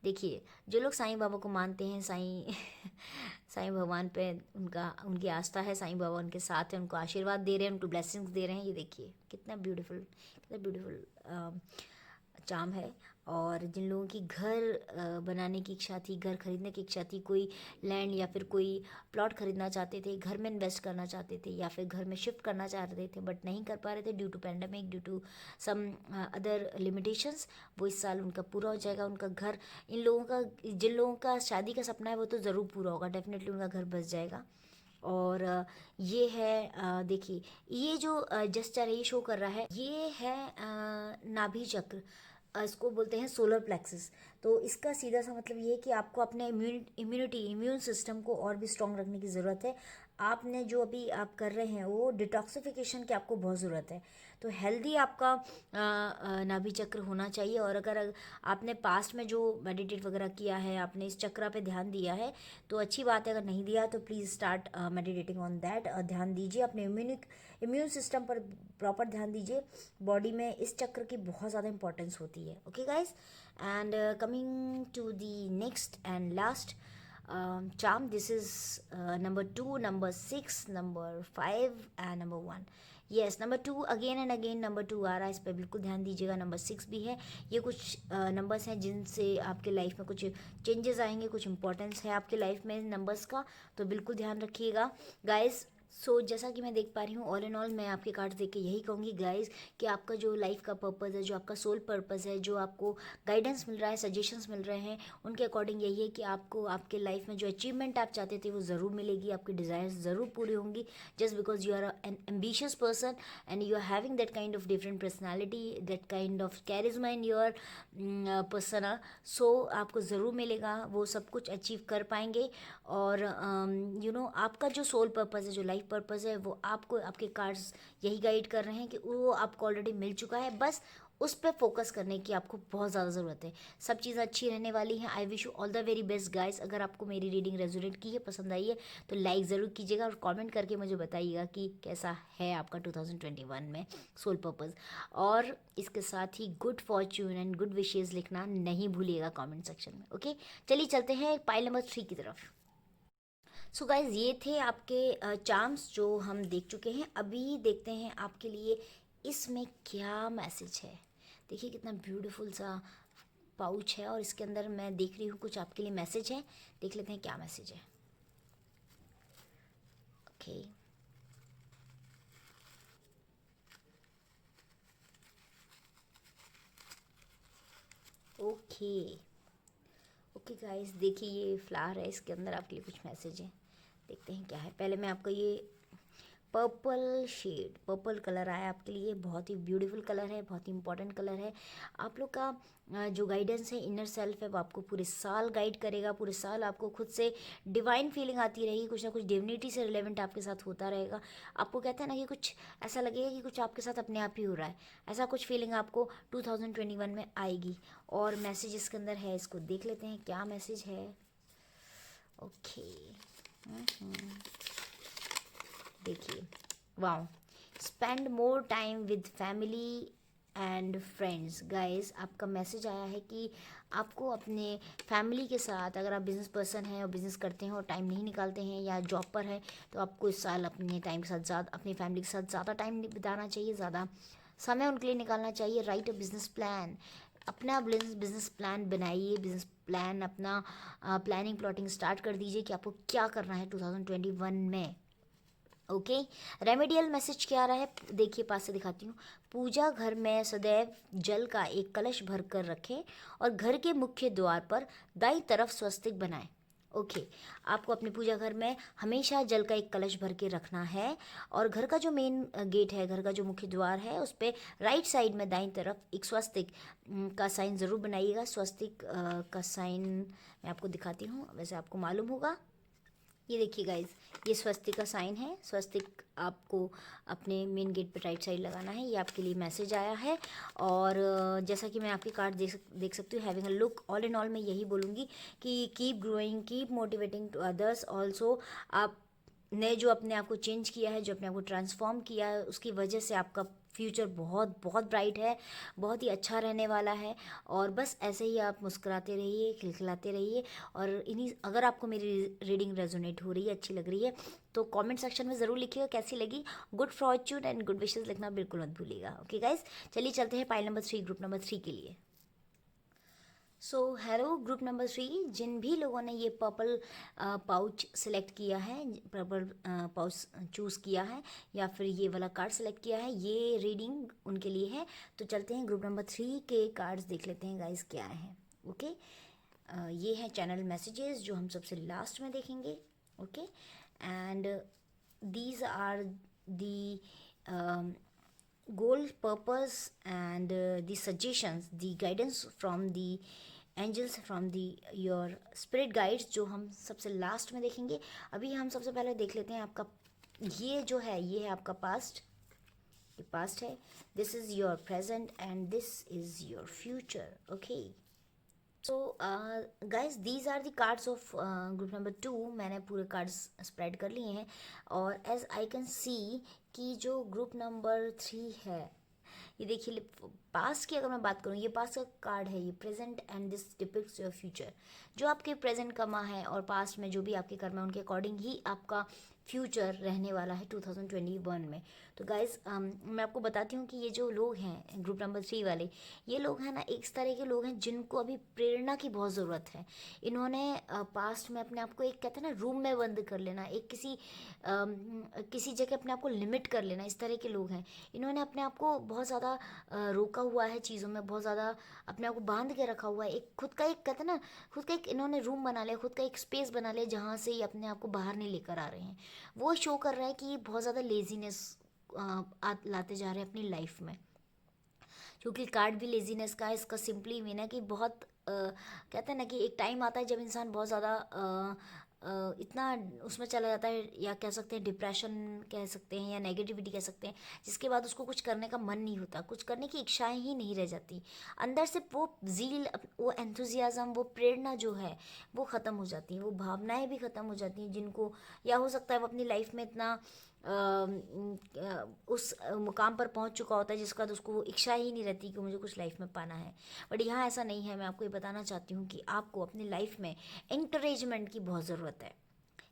देखिए, जो लोग साईं बाबा को मानते हैं, साईं भगवान पे उनकी आस्था है, साईं बाबा उनके साथ हैं, उनको आशीर्वाद दे रहे हैं, उनको ब्लेसिंग्स दे रहे हैं। ये देखिए कितना ब्यूटीफुल चाम है। और जिन लोगों की घर बनाने की इच्छा थी, घर खरीदने की इच्छा थी, कोई लैंड या फिर कोई प्लॉट खरीदना चाहते थे, घर में इन्वेस्ट करना चाहते थे, या फिर घर में शिफ्ट करना चाहते थे, बट नहीं कर पा रहे थे due to pandemic, due to some other limitations, वो इस साल उनका पूरा हो जाएगा। उनका घर, इन लोगों का, जिन लोगों का शादी का सपना है वो तो ज़रूर पूरा होगा, डेफिनेटली उनका घर बस जाएगा। और ये है देखिए, ये जो जेस्चर है ये शो कर रहा है, ये है नाभि चक्र। इसको बोलते हैं सोलर प्लेक्सस। तो इसका सीधा सा मतलब ये है कि आपको अपने इम्यून सिस्टम को और भी स्ट्रॉन्ग रखने की ज़रूरत है। आपने जो अभी आप कर रहे हैं वो डिटॉक्सिफिकेशन की आपको बहुत ज़रूरत है। तो हेल्दी आपका नाभि चक्र होना चाहिए। और अगर आपने पास्ट में जो मेडिटेट वगैरह किया है, आपने इस चक्र पे ध्यान दिया है तो अच्छी बात है, अगर नहीं दिया तो please start meditating on that. ध्यान दीजिए अपने इम्यून सिस्टम पर, प्रॉपर ध्यान दीजिए। बॉडी में इस चक्र की बहुत ज़्यादा इंपॉर्टेंस होती है, okay guys. And coming to the next and last charm, this is number 2, number 6, number 5 and number 1। Yes, number 2 again and again number 2 आ रहा है, इस पर बिल्कुल ध्यान दीजिएगा। नंबर 6 भी है। ये कुछ नंबर्स हैं जिनसे आपके लाइफ में कुछ चेंजेस आएंगे, कुछ इंपॉर्टेंस है आपके लाइफ में नंबर्स का, तो बिल्कुल ध्यान रखिएगा गाइस। सो जैसा कि मैं देख पा रही हूँ, ऑल एंड ऑल मैं आपके कार्ड्स देख के यही कहूँगी गाइज कि आपका जो लाइफ का पर्पस है, जो आपका सोल पर्पस है, जो आपको गाइडेंस मिल रहा है, सजेशंस मिल रहे हैं, उनके अकॉर्डिंग यही है कि आपको आपके लाइफ में जो अचीवमेंट आप चाहते थे वो ज़रूर मिलेगी, आपकी डिज़ायर्स ज़रूर पूरी होंगी, just because you are an ambitious person and you are having that kind of different personality, that kind of charisma in your persona. So आपको ज़रूर मिलेगा, वो सब कुछ अचीव कर पाएंगे। और आपका जो सोल पर्पस है, जो लाइफ पर्पस है, वो आपको आपके कार्ड्स यही गाइड कर रहे हैं कि वो आपको ऑलरेडी मिल चुका है, बस उस पर फोकस करने की आपको बहुत ज़्यादा ज़रूरत है। सब चीज़ें अच्छी रहने वाली हैं। I wish you all the very best guys. अगर आपको मेरी रीडिंग रेजोनेट की है, पसंद आई है, तो लाइक ज़रूर कीजिएगा और कमेंट करके मुझे बताइएगा कि कैसा है आपका 2021 में सोल पर्पस। और इसके साथ ही good fortune and good wishes लिखना नहीं भूलिएगा कमेंट सेक्शन में। ओके, चलिए चलते हैं पाइल नंबर 3 की तरफ। सो गाइज, ये थे आपके चार्म्स जो हम देख चुके हैं। अभी देखते हैं आपके लिए इसमें क्या मैसेज है। देखिए कितना ब्यूटीफुल सा पाउच है और इसके अंदर मैं देख रही हूँ कुछ आपके लिए मैसेज है। देख लेते हैं क्या मैसेज है। ओके, ओके, ओके गाइस, देखिए ये फ्लावर है, इसके अंदर आपके लिए कुछ मैसेज है। देखते हैं क्या है। पहले मैं आपको ये पर्पल शेड, पर्पल कलर आया आपके लिए। बहुत ही ब्यूटीफुल कलर है, बहुत ही इंपॉर्टेंट कलर है। आप लोग का जो गाइडेंस है, इनर सेल्फ है, वो आपको पूरे साल गाइड करेगा। पूरे साल आपको खुद से डिवाइन फीलिंग आती रहेगी, कुछ ना कुछ डिविनिटी से रिलेवेंट आपके साथ होता रहेगा। आपको कहते हैं ना कि कुछ ऐसा लगेगा कि कुछ आपके साथ अपने आप ही हो रहा है, ऐसा कुछ फीलिंग आपको 2021 में आएगी। और मैसेज इसके अंदर है, इसको देख लेते हैं क्या मैसेज है। ओके, देखिए, wow, spend more time with family and friends. Guys, आपका मैसेज आया है कि आपको अपने फैमिली के साथ, अगर आप बिज़नेस पर्सन हैं और बिज़नेस करते हैं और टाइम नहीं निकालते हैं या जॉब पर हैं, तो आपको इस साल अपने टाइम के साथ ज़्यादा, अपनी फैमिली के साथ ज़्यादा टाइम बिताना चाहिए, ज़्यादा समय उनके लिए निकालना चाहिए। राइट अ बिज़नेस प्लान, अपना बिज़नेस प्लान बनाइए। बिज़नेस प्लान अपना प्लानिंग प्लॉटिंग स्टार्ट कर दीजिए कि आपको क्या करना है 2021 में। ओके, रेमेडियल मैसेज क्या आ रहा है, देखिए पास से दिखाती हूँ। पूजा घर में सदैव जल का एक कलश भर कर रखें और घर के मुख्य द्वार पर दाईं तरफ स्वस्तिक बनाएं। ओके, आपको अपने पूजा घर में हमेशा जल का एक कलश भर के रखना है और घर का जो मेन गेट है, घर का जो मुख्य द्वार है, उस पर राइट साइड में दाईं तरफ एक स्वस्तिक का साइन ज़रूर बनाइएगा। स्वस्तिक का साइन मैं आपको दिखाती हूँ, वैसे आपको मालूम होगा। ये देखिए गाइज, ये स्वस्तिक का साइन है। स्वस्तिक आपको अपने मेन गेट पे राइट साइड लगाना है। ये आपके लिए मैसेज आया है। और जैसा कि मैं आपके कार्ड देख सकती हूँ, having a look, all in all मैं यही बोलूँगी कि keep growing, keep motivating to others also. आप ने जो अपने आप को चेंज किया है, जो अपने आप को ट्रांसफॉर्म किया है, उसकी वजह से आपका फ्यूचर बहुत बहुत ब्राइट है, बहुत ही अच्छा रहने वाला है। और बस ऐसे ही आप मुस्कुराते रहिए, खिलखिलाते रहिए। और इन्हीं, अगर आपको मेरी रीडिंग रेजोनेट हो रही है, अच्छी लग रही है, तो कमेंट सेक्शन में ज़रूर लिखिएगा कैसी लगी। Good fortune and good wishes लिखना बिल्कुल मत भूलिएगा। ओके गाइज, चलिए चलते हैं पाइल नंबर 3, ग्रुप नंबर 3 के लिए। सो हेलो ग्रुप नंबर 3, जिन भी लोगों ने ये पर्पल पाउच सेलेक्ट किया है, पर्पल पाउच चूज़ किया है, या फिर ये वाला कार्ड सेलेक्ट किया है, ये रीडिंग उनके लिए है। तो चलते हैं ग्रुप नंबर 3 के कार्ड्स देख लेते हैं गाइस क्या हैं। ओके, ये हैं चैनल मैसेजेस जो हम सबसे लास्ट में देखेंगे। Okay, and these are the goal, purpose, and the suggestions, the guidance from the angels, from the your spirit guides, जो हम सबसे लास्ट में देखेंगे। अभी हम सबसे पहले देख लेते हैं आपका ये जो है, ये है आपका पास्ट। ये पास्ट है, this is your present and this is your future. Okay, so guys, these are the cards of group number 2। मैंने पूरे कार्ड्स स्प्रेड कर लिए हैं और एज आई कैन सी कि जो ग्रुप नंबर 3 है, ये देखिए पास्ट की अगर मैं बात करूँ, ये पास्ट का कार्ड है, ये present and this depicts your future. जो आपके प्रेजेंट कर्मा है और पास्ट में जो भी आपके कर्म है, उनके अकॉर्डिंग ही आपका फ्यूचर रहने वाला है 2021 में। तो गाइज़ मैं आपको बताती हूँ कि ये जो लोग हैं ग्रुप नंबर 3 वाले, ये लोग हैं ना, एक इस तरह के लोग हैं जिनको अभी प्रेरणा की बहुत ज़रूरत है। इन्होंने पास्ट में अपने आप को एक, कहते हैं ना, रूम में बंद कर लेना, एक किसी जगह अपने आप को लिमिट कर लेना, इस तरह के लोग हैं। इन्होंने अपने आप को बहुत ज़्यादा रोका हुआ है चीज़ों में, बहुत ज़्यादा अपने आप को बांध के रखा हुआ है। एक खुद का एक, कहते हैं ना, खुद का एक इन्होंने रूम बना लिया, खुद का एक स्पेस बना लिया जहाँ से ये अपने आप को बाहर नहीं लेकर आ रहे हैं। वो शो कर रहा है कि ये बहुत ज़्यादा लेजीनेस लाते जा रहे हैं अपनी लाइफ में। क्योंकि कार्ड भी लेजीनेस का है, इसका सिंपली मीन है कि बहुत कहते हैं ना कि एक टाइम आता है जब इंसान बहुत ज़्यादा इतना उसमें चला जाता है, या कह सकते हैं डिप्रेशन कह सकते हैं, या नेगेटिविटी कह सकते हैं, जिसके बाद उसको कुछ करने का मन नहीं होता, कुछ करने की इच्छाएं ही नहीं रह जाती अंदर से। वो ज़ील, वो एंथुजियाज़म, वो प्रेरणा जो है वो ख़त्म हो जाती है, वो भावनाएं भी ख़त्म हो जाती हैं जिनको, या हो सकता है वो अपनी लाइफ में इतना उस मुकाम पर पहुंच चुका होता है जिसका तो उसको इच्छा ही नहीं रहती कि मुझे कुछ लाइफ में पाना है। बट यहाँ ऐसा नहीं है। मैं आपको ये बताना चाहती हूँ कि आपको अपनी लाइफ में इंकरेजमेंट की बहुत ज़रूरत है।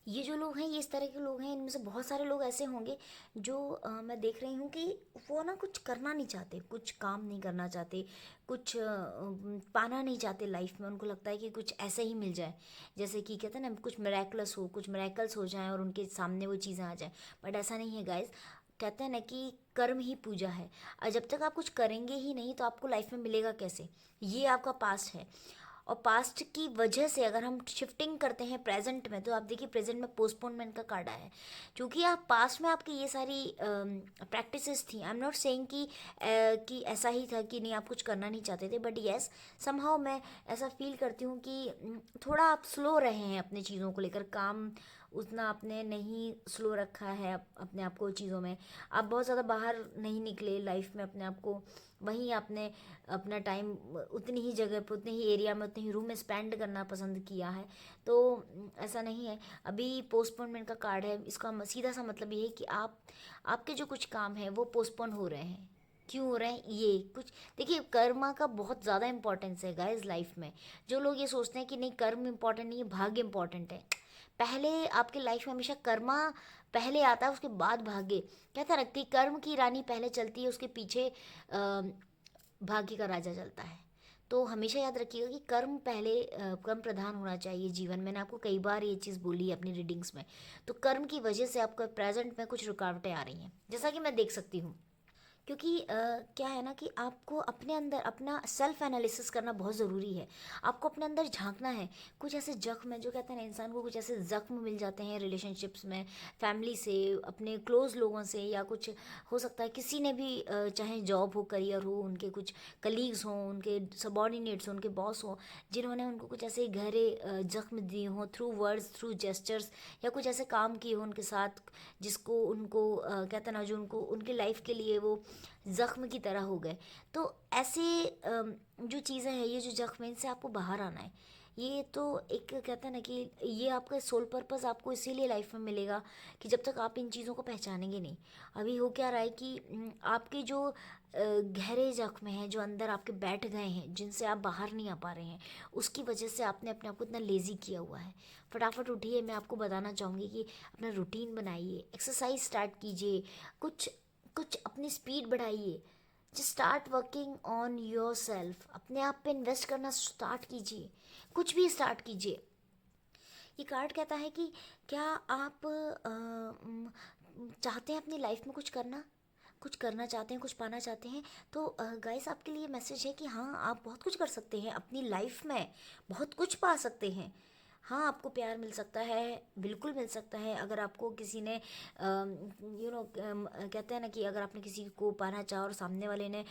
ये जो लोग हैं, ये इस तरह के लोग हैं, इनमें से बहुत सारे लोग ऐसे होंगे जो मैं देख रही हूँ कि वो ना कुछ करना नहीं चाहते, कुछ काम नहीं करना चाहते, कुछ पाना नहीं चाहते लाइफ में। उनको लगता है कि कुछ ऐसे ही मिल जाए, जैसे कि कहते हैं ना, कुछ मिरेकल्स हो, कुछ मिरेकल्स हो जाएं और उनके सामने वो चीज़ें आ जाएं। बट ऐसा नहीं है गाइज। कहते हैं ना कि कर्म ही पूजा है, और जब तक आप कुछ करेंगे ही नहीं तो आपको लाइफ में मिलेगा कैसे। ये आपका पास्ट है, और पास्ट की वजह से अगर हम शिफ्टिंग करते हैं प्रेजेंट में, तो आप देखिए प्रेजेंट में पोस्टपोनमेंट का कार्ड आया है। क्योंकि आप पास्ट में आपकी ये सारी प्रैक्टिसेस थी। आई एम नॉट सेइंग कि ऐसा ही था कि नहीं आप कुछ करना नहीं चाहते थे, बट येस समहाउ मैं ऐसा फील करती हूँ कि थोड़ा आप स्लो रहे हैं अपने चीज़ों को लेकर। काम उतना आपने नहीं स्लो रखा है अपने आप को चीज़ों में। आप बहुत ज़्यादा बाहर नहीं निकले लाइफ में अपने आप को, वहीं आपने अपना टाइम उतनी ही जगह पर, उतने ही एरिया में, उतने ही रूम में स्पेंड करना पसंद किया है। तो ऐसा नहीं है। अभी पोस्टपोनमेंट का कार्ड है, इसका सीधा सा मतलब ये है कि आपके जो कुछ काम हैं वो पोस्टपोन हो रहे हैं। क्यों हो रहे हैं ये कुछ, देखिए कर्मा का बहुत ज़्यादा इंपॉर्टेंस है गाइस लाइफ में। जो लोग ये सोचते हैं कि नहीं कर्म इंपॉर्टेंट नहीं है, भाग्य इंपॉर्टेंट है, पहले आपके लाइफ में हमेशा कर्मा पहले आता है, उसके बाद भाग्य। कहता है कि कर्म की रानी पहले चलती है, उसके पीछे भाग्य का राजा चलता है। तो हमेशा याद रखिएगा कि कर्म पहले, कर्म प्रधान होना चाहिए जीवन में। मैंने आपको कई बार ये चीज़ बोली है अपनी रीडिंग्स में। तो कर्म की वजह से आपको प्रेजेंट में कुछ रुकावटें आ रही हैं, जैसा कि मैं देख सकती हूँ। क्योंकि क्या है ना कि आपको अपने अंदर अपना सेल्फ एनालिसिस करना बहुत ज़रूरी है। आपको अपने अंदर झांकना है। कुछ ऐसे जख्म है, जो कहते हैं ना, इंसान को कुछ ऐसे जख्म मिल जाते हैं रिलेशनशिप्स में, फैमिली से, अपने क्लोज लोगों से, या कुछ हो सकता है किसी ने भी चाहे जॉब हो, करियर हो, उनके कुछ कलीग्स हों, उनके सबॉर्डिनेट्स हों, उनके बॉस हों, जिन्होंने उनको कुछ ऐसे गहरे जख्म दिए हों थ्रू वर्ड्स, थ्रू जेस्चर्स, या कुछ ऐसे काम किए हों उनके साथ जिसको उनको कहते हैं ना, जो उनको उनकी लाइफ के लिए वो ज़ख्म की तरह हो गए। तो ऐसे जो चीज़ें हैं, ये जो ज़ख्म है, इनसे आपको बाहर आना है। ये तो एक कहते हैं ना कि ये आपका सोल पर्पस आपको इसीलिए लाइफ में मिलेगा कि जब तक आप इन चीज़ों को पहचानेंगे नहीं। अभी हो क्या रहा है कि आपके जो गहरे जख्म हैं, जो अंदर आपके बैठ गए हैं, जिनसे आप बाहर नहीं आ पा रहे हैं, उसकी वजह से आपने अपने आप को इतना लेज़ी किया हुआ है। फटाफट उठिए। मैं आपको बताना चाहूँगी कि अपना रूटीन बनाइए, एक्सरसाइज स्टार्ट कीजिए, कुछ कुछ अपनी स्पीड बढ़ाइए। Just start working on your self. अपने आप पे इन्वेस्ट करना स्टार्ट कीजिए, कुछ भी स्टार्ट कीजिए। ये कार्ड कहता है कि क्या आप चाहते हैं अपनी लाइफ में कुछ करना, कुछ करना चाहते हैं, कुछ पाना चाहते हैं, तो गाइस आपके लिए मैसेज है कि हाँ आप बहुत कुछ कर सकते हैं अपनी लाइफ में, बहुत कुछ पा सकते हैं। हाँ आपको प्यार मिल सकता है, बिल्कुल मिल सकता है। अगर आपको किसी ने कहते हैं ना कि अगर आपने किसी को पाना चाहा और सामने वाले ने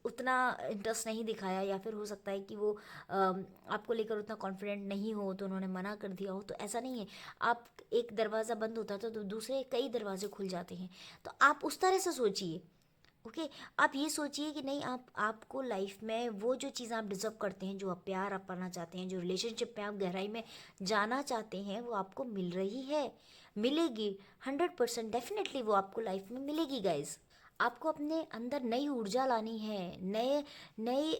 उतना इंटरेस्ट नहीं दिखाया, या फिर हो सकता है कि वो आपको लेकर उतना कॉन्फिडेंट नहीं हो, तो उन्होंने मना कर दिया हो, तो ऐसा नहीं है। आप एक दरवाज़ा बंद होता है तो दूसरे कई दरवाजे खुल जाते हैं। तो आप उस तरह से सोचिए। ओके आप ये सोचिए कि नहीं, आपको लाइफ में वो जो चीज़ आप डिज़र्व करते हैं, जो आप प्यार आप पाना चाहते हैं, जो रिलेशनशिप में आप गहराई में जाना चाहते हैं, वो आपको मिल रही है, मिलेगी। 100% डेफिनेटली वो आपको लाइफ में मिलेगी गाइज। आपको अपने अंदर नई ऊर्जा लानी है, नए नए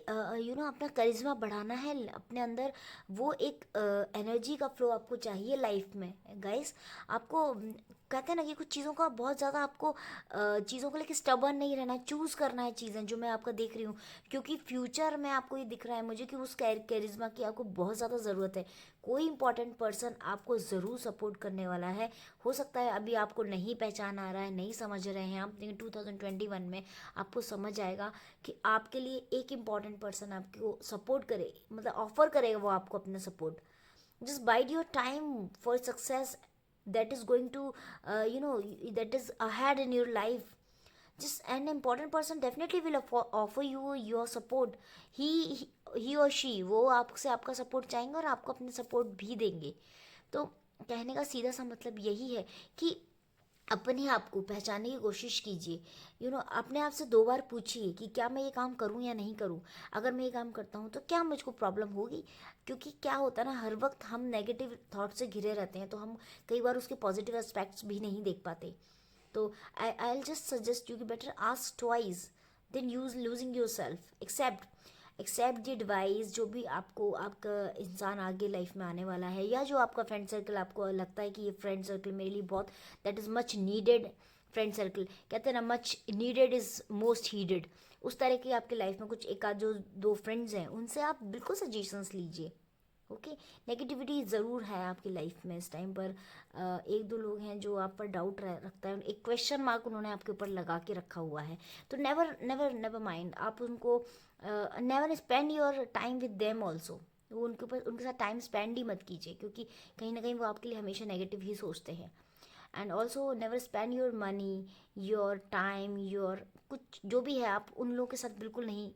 अपना करिश्मा बढ़ाना है अपने अंदर। वो एक एनर्जी का फ्लो आपको चाहिए लाइफ में गाइस। आपको कहते हैं ना कि कुछ चीज़ों का बहुत ज़्यादा आपको चीज़ों को लेकर स्टबर्न नहीं रहना है, चूज़ करना है चीज़ें, जो मैं आपका देख रही हूँ। क्योंकि फ्यूचर में आपको ये दिख रहा है मुझे कि उस करिश्मा की आपको बहुत ज़्यादा ज़रूरत है। कोई इंपॉर्टेंट पर्सन आपको ज़रूर सपोर्ट करने वाला है। हो सकता है अभी आपको नहीं पहचान आ रहा है, नहीं समझ रहे हैं आप, लेकिन 2021 में आपको समझ आएगा कि आपके लिए एक इम्पॉर्टेंट पर्सन आपको सपोर्ट करे, मतलब ऑफर करेगा वो आपको अपना support. just bide your time for success that is going to that is ahead in your life. Just an important person definitely will offer you your support. he or she वो आपसे आपका सपोर्ट चाहेंगे और आपको अपने सपोर्ट भी देंगे। तो कहने का सीधा सा मतलब यही है कि अपने आप को पहचानने की कोशिश कीजिए। अपने आप से 2 बार पूछिए कि क्या मैं ये काम करूँ या नहीं करूँ। अगर मैं ये काम करता हूँ तो क्या मुझको प्रॉब्लम होगी। क्योंकि क्या होता है ना, हर वक्त हम नेगेटिव थॉट से घिरे रहते हैं, तो हम कई बार उसके पॉजिटिव एस्पेक्ट्स भी नहीं देख पाते। तो I will just suggest you कि better ask twice then use losing yourself. Accept the advice जो भी आपको आपका इंसान आगे लाइफ में आने वाला है, या जो आपका फ्रेंड सर्कल आपको लगता है कि ये फ्रेंड सर्कल मेरे लिए बहुत, that is much needed friend circle. कहते हैं ना, मच नीडेड इज़ मोस्ट हीडेड। उस तरह की आपकी लाइफ में कुछ एक आध जो 2 फ्रेंड्स हैं, उनसे आप बिल्कुल सजेशंस लीजिए। ओके, नेगेटिविटी ज़रूर है आपकी लाइफ में इस टाइम पर। 1-2 लोग हैं जो आप पर डाउट रखता है, एक क्वेश्चन मार्क उन्होंने आपके ऊपर लगा के रखा हुआ है। तो नेवर नेवर नेवर माइंड, आप उनको never spend your time with them also. वो उनके साथ टाइम स्पेंड ही मत कीजिए, क्योंकि कहीं ना कहीं वो आपके लिए हमेशा नेगेटिव ही सोचते हैं। And also never spend your money, your time, your कुछ जो भी है, आप उन लोगों के साथ बिल्कुल नहीं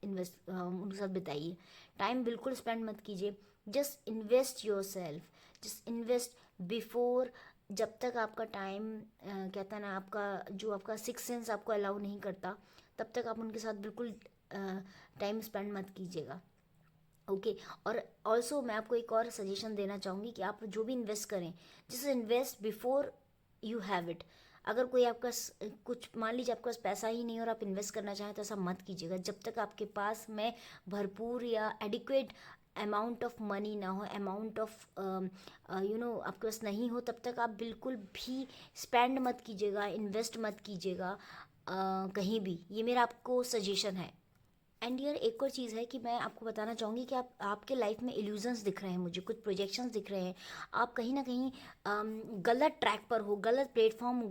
इन्वेस्ट उनके साथ बिताइए। टाइम बिल्कुल स्पेंड मत कीजिए। Just invest your self, just invest before, जब तक आपका टाइम कहता है ना, आपका जो आपका सिक्स सेंस आपको अलाउ नहीं करता, तब तक आप उनके साथ बिल्कुल टाइम स्पेंड मत कीजिएगा। ओके और ऑल्सो मैं आपको एक और सजेशन देना चाहूँगी कि आप जो भी इन्वेस्ट करें, just invest before you have it. अगर कोई आपका कुछ, मान लीजिए आपके पास पैसा ही नहीं और आप इन्वेस्ट करना चाहें, तो ऐसा मत कीजिएगा। जब तक आपके पास में भरपूर या एडिक्वेट अमाउंट ऑफ मनी ना हो, अमाउंट ऑफ आपके पास नहीं हो, तब तक आप बिल्कुल भी स्पेंड मत कीजिएगा, इन्वेस्ट मत कीजिएगा कहीं भी। ये मेरा आपको सजेशन है। एंड यार एक और चीज़ है कि मैं आपको बताना चाहूँगी कि आपके लाइफ में इल्यूजन्स दिख रहे हैं, मुझे कुछ प्रोजेक्शंस दिख रहे हैं। आप कहीं ना कहीं गलत ट्रैक पर हो, गलत प्लेटफॉर्म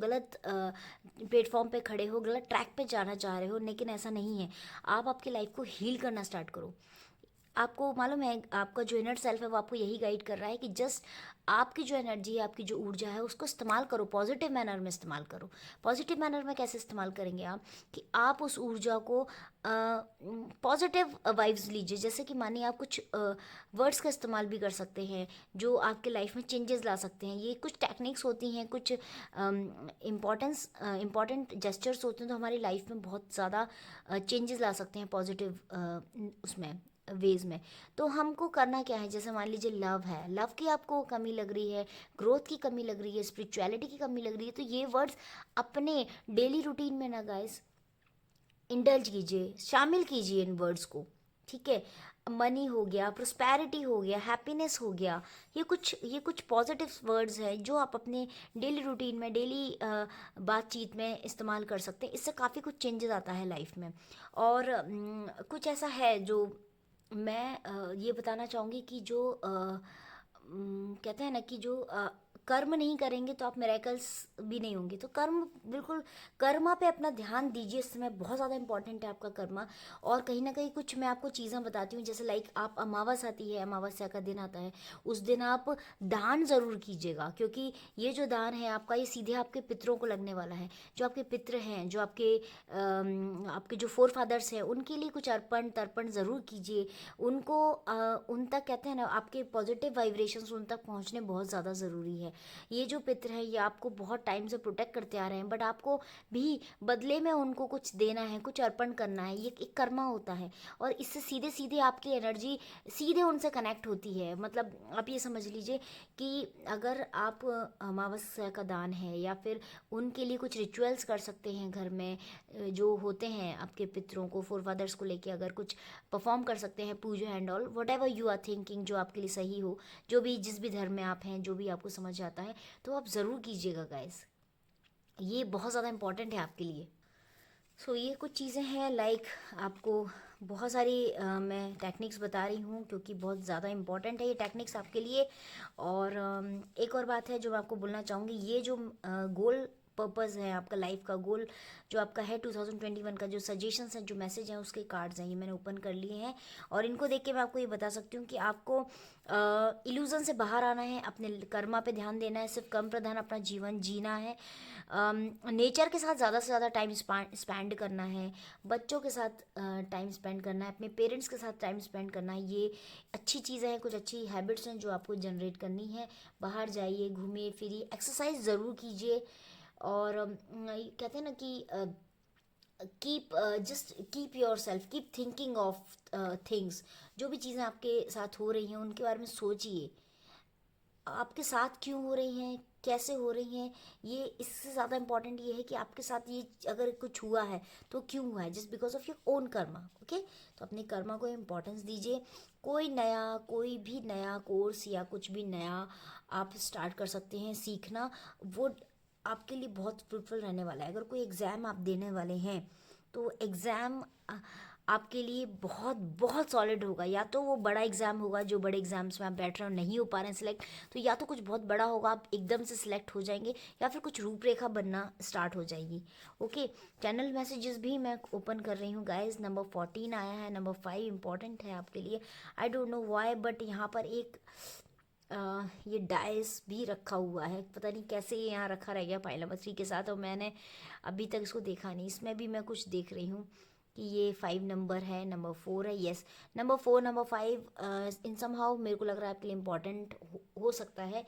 पे खड़े हो, गलत ट्रैक पे जाना चाह रहे हो, लेकिन ऐसा नहीं है। आप आपके लाइफ को हील करना स्टार्ट करो। आपको मालूम है, आपका जो इनर सेल्फ है वो आपको यही गाइड कर रहा है कि जस्ट आपकी जो एनर्जी है, आपकी जो ऊर्जा है, उसको इस्तेमाल करो, पॉजिटिव मैनर में इस्तेमाल करो। पॉजिटिव मैनर में कैसे इस्तेमाल करेंगे आप, कि आप उस ऊर्जा को पॉजिटिव वाइब्स लीजिए। जैसे कि मानिए आप कुछ वर्ड्स का इस्तेमाल भी कर सकते हैं जो आपके लाइफ में चेंजेस ला सकते हैं। ये कुछ टेक्निक्स होती हैं, कुछ इम्पॉर्टेंट जेस्चर्स होते हैं, तो हमारी लाइफ में बहुत ज़्यादा चेंजेस ला सकते हैं पॉजिटिव उसमें वेज में। तो हमको करना क्या है, जैसे मान लीजिए लव है, लव की आपको कमी लग रही है, ग्रोथ की कमी लग रही है, स्पिरिचुअलिटी की कमी लग रही है, तो ये वर्ड्स अपने डेली रूटीन में ना गाइस इंडल्ज कीजिए, शामिल कीजिए इन वर्ड्स को। ठीक है, मनी हो गया, प्रोस्पैरिटी हो गया, हैप्पीनेस हो गया, ये कुछ पॉजिटिव वर्ड्स हैं जो आप अपने डेली रूटीन में, डेली बातचीत में इस्तेमाल कर सकते हैं। इससे काफ़ी कुछ चेंजेस आता है लाइफ में। और कुछ ऐसा है जो मैं ये बताना चाहूँगी कि जो कहते हैं ना कि जो कर्म नहीं करेंगे तो आप मिरेकल्स भी नहीं होंगे। तो बिल्कुल कर्मा पे अपना ध्यान दीजिए, इस समय बहुत ज़्यादा इंपॉर्टेंट है आपका कर्मा। और कहीं ना कहीं कुछ मैं आपको चीज़ें बताती हूँ, जैसे लाइक आप अमावस आती है, अमावस्या का दिन आता है, उस दिन आप दान ज़रूर कीजिएगा, क्योंकि ये जो दान है आपका, ये सीधे आपके पितरों को लगने वाला है। जो आपके पितर हैं, जो आपके जो फोर फादर्स हैं, उनके लिए कुछ अर्पण तर्पण ज़रूर कीजिए। उनको उन तक कहते हैं ना, आपके पॉजिटिव वाइब्रेशंस उन तक पहुँचने बहुत ज़्यादा ज़रूरी है। ये जो पितर हैं ये आपको बहुत टाइम से प्रोटेक्ट करते आ रहे हैं, बट आपको भी बदले में उनको कुछ देना है, कुछ अर्पण करना है। ये एक कर्मा होता है और इससे सीधे सीधे आपकी एनर्जी सीधे उनसे कनेक्ट होती है। मतलब आप ये समझ लीजिए कि अगर आप अमावस्या का दान है या फिर उनके लिए कुछ रिचुअल्स कर सकते हैं घर में, जो होते हैं आपके पितरों को, फोर फादर्स को लेके अगर कुछ परफॉर्म कर सकते हैं, puja and all, whatever you are thinking, जो आपके लिए सही हो, जो भी जिस भी धर्म में आप हैं, जो भी आपको समझ आता है, तो आप ज़रूर कीजिएगा गाइस। ये बहुत ज़्यादा इंपॉर्टेंट है आपके लिए। सो ये कुछ चीज़ें हैं, लाइक आपको बहुत सारी मैं टेक्निक्स बता रही हूँ क्योंकि बहुत ज़्यादा इंपॉर्टेंट है ये टेक्निक्स आपके लिए। और एक और बात है जो मैं आपको बोलना चाहूँगी, ये जो गोल पर्पज़ है, आपका लाइफ का गोल जो आपका है 2021 का, जो सजेशंस हैं, जो मैसेज हैं, उसके कार्ड्स हैं, ये मैंने ओपन कर लिए हैं। और इनको देख के मैं आपको ये बता सकती हूँ कि आपको इल्यूज़न से बाहर आना है, अपने कर्मा पे ध्यान देना है, सिर्फ कर्म प्रधान अपना जीवन जीना है, नेचर के साथ ज़्यादा से ज़्यादा टाइम स्पेंड करना है, बच्चों के साथ टाइम स्पेंड करना है, अपने पेरेंट्स के साथ टाइम स्पेंड करना है। ये अच्छी चीज़ें हैं, कुछ अच्छी हैबिट्स हैं जो आपको जनरेट करनी है। बाहर जाइए, घूमिए फिरिए, एक्सरसाइज ज़रूर कीजिए। और कहते हैं ना कि keep just keep your self, keep thinking of things. जो भी चीज़ें आपके साथ हो रही हैं उनके बारे में सोचिए, आपके साथ क्यों हो रही हैं, कैसे हो रही हैं। ये इससे ज़्यादा इम्पॉर्टेंट ये है कि आपके साथ ये अगर कुछ हुआ है तो क्यों हुआ है, just because of your own Karma. Okay, तो अपने कर्मा को इम्पोर्टेंस दीजिए। कोई भी नया कोर्स या कुछ भी नया आप स्टार्ट कर सकते हैं सीखना, वो आपके लिए बहुत फ्रूटफुल रहने वाला है। अगर कोई एग्ज़ाम आप देने वाले हैं तो एग्ज़ाम आपके लिए बहुत बहुत सॉलिड होगा। या तो वो बड़ा एग्ज़ाम होगा, जो बड़े एग्ज़ाम्स में आप बैठ रहे हो नहीं हो पा रहे हैं सिलेक्ट, तो या तो कुछ बहुत बड़ा होगा, आप एकदम से सिलेक्ट हो जाएंगे, या फिर कुछ रूपरेखा बनना स्टार्ट हो जाएगी। ओके, चैनल मैसेजेस भी मैं ओपन कर रही हूँ गाइज। नंबर 14 आया है, नंबर 5 इंपॉर्टेंट है आपके लिए। I don't know why, but यहाँ पर एक ये डाइस भी रखा हुआ है, पता नहीं कैसे ये यहाँ रखा रह गया पाइल नंबर 3 के साथ, और मैंने अभी तक इसको देखा नहीं। इसमें भी मैं कुछ देख रही हूँ कि ये 5 नंबर है, नंबर 4 है, यस नंबर 4 नंबर 5 इन समहाउ मेरे को लग रहा है आपके लिए इम्पोर्टेंट हो सकता है।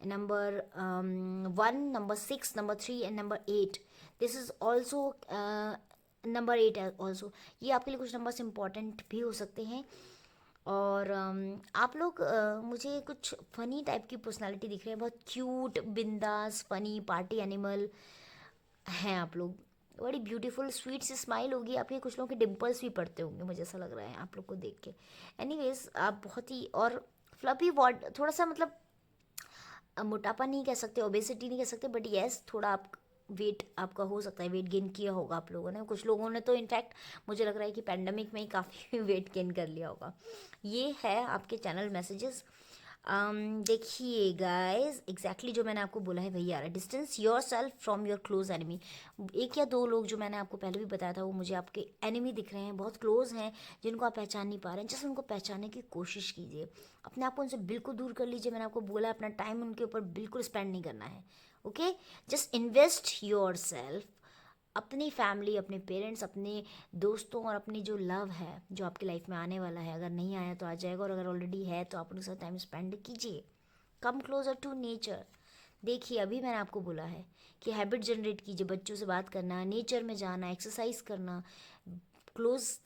Number 1, number 6, number 3 and number 8, this is also number 8 है ऑल्सो। ये आपके लिए कुछ नंबर्स इंपॉर्टेंट भी हो सकते हैं। और आप लोग मुझे कुछ फ़नी टाइप की पर्सनालिटी दिख रहे हैं, बहुत क्यूट, बिंदास, फ़नी, पार्टी एनिमल हैं आप लोग। बड़ी ब्यूटीफुल स्वीट सी स्माइल होगी आपके, कुछ लोगों के डिम्पल्स भी पड़ते होंगे, मुझे ऐसा लग रहा है आप लोग को देख के। एनीवेज, आप बहुत ही, और फ्लफी बॉड, थोड़ा सा मतलब मोटापा नहीं कह सकते, ओबेसिटी नहीं कह सकते, बट येस थोड़ा आप वेट आपका हो सकता है, वेट गेन किया होगा आप लोगों ने। कुछ लोगों ने तो इनफैक्ट मुझे लग रहा है कि पैंडमिक में ही काफ़ी वेट गेन कर लिया होगा। ये है आपके चैनल मैसेजेस। देखिए गाइस, एग्जैक्टली जो मैंने आपको बोला है वही आ रहा है। Distance your self from your close enemy. एक या दो लोग जो मैंने आपको पहले भी बताया था वो मुझे आपके एनिमी दिख रहे हैं, बहुत क्लोज हैं, जिनको आप पहचान नहीं पा रहे हैं। जस्ट उनको पहचानने की कोशिश कीजिए, अपने आप को उनसे बिल्कुल दूर कर लीजिए। मैंने आपको बोला अपना टाइम उनके ऊपर बिल्कुल स्पेंड नहीं करना है। Okay, just invest your self, अपनी फैमिली, अपने पेरेंट्स, अपने दोस्तों और अपनी जो लव है जो आपकी लाइफ में आने वाला है, अगर नहीं आया तो आ जाएगा, और अगर ऑलरेडी है तो आप उनके साथ टाइम स्पेंड कीजिए। Come closer to nature. देखिए, अभी मैंने आपको बोला है कि हैबिट जनरेट कीजिए, बच्चों से बात करना, नेचर में जाना, एक्सरसाइज करना,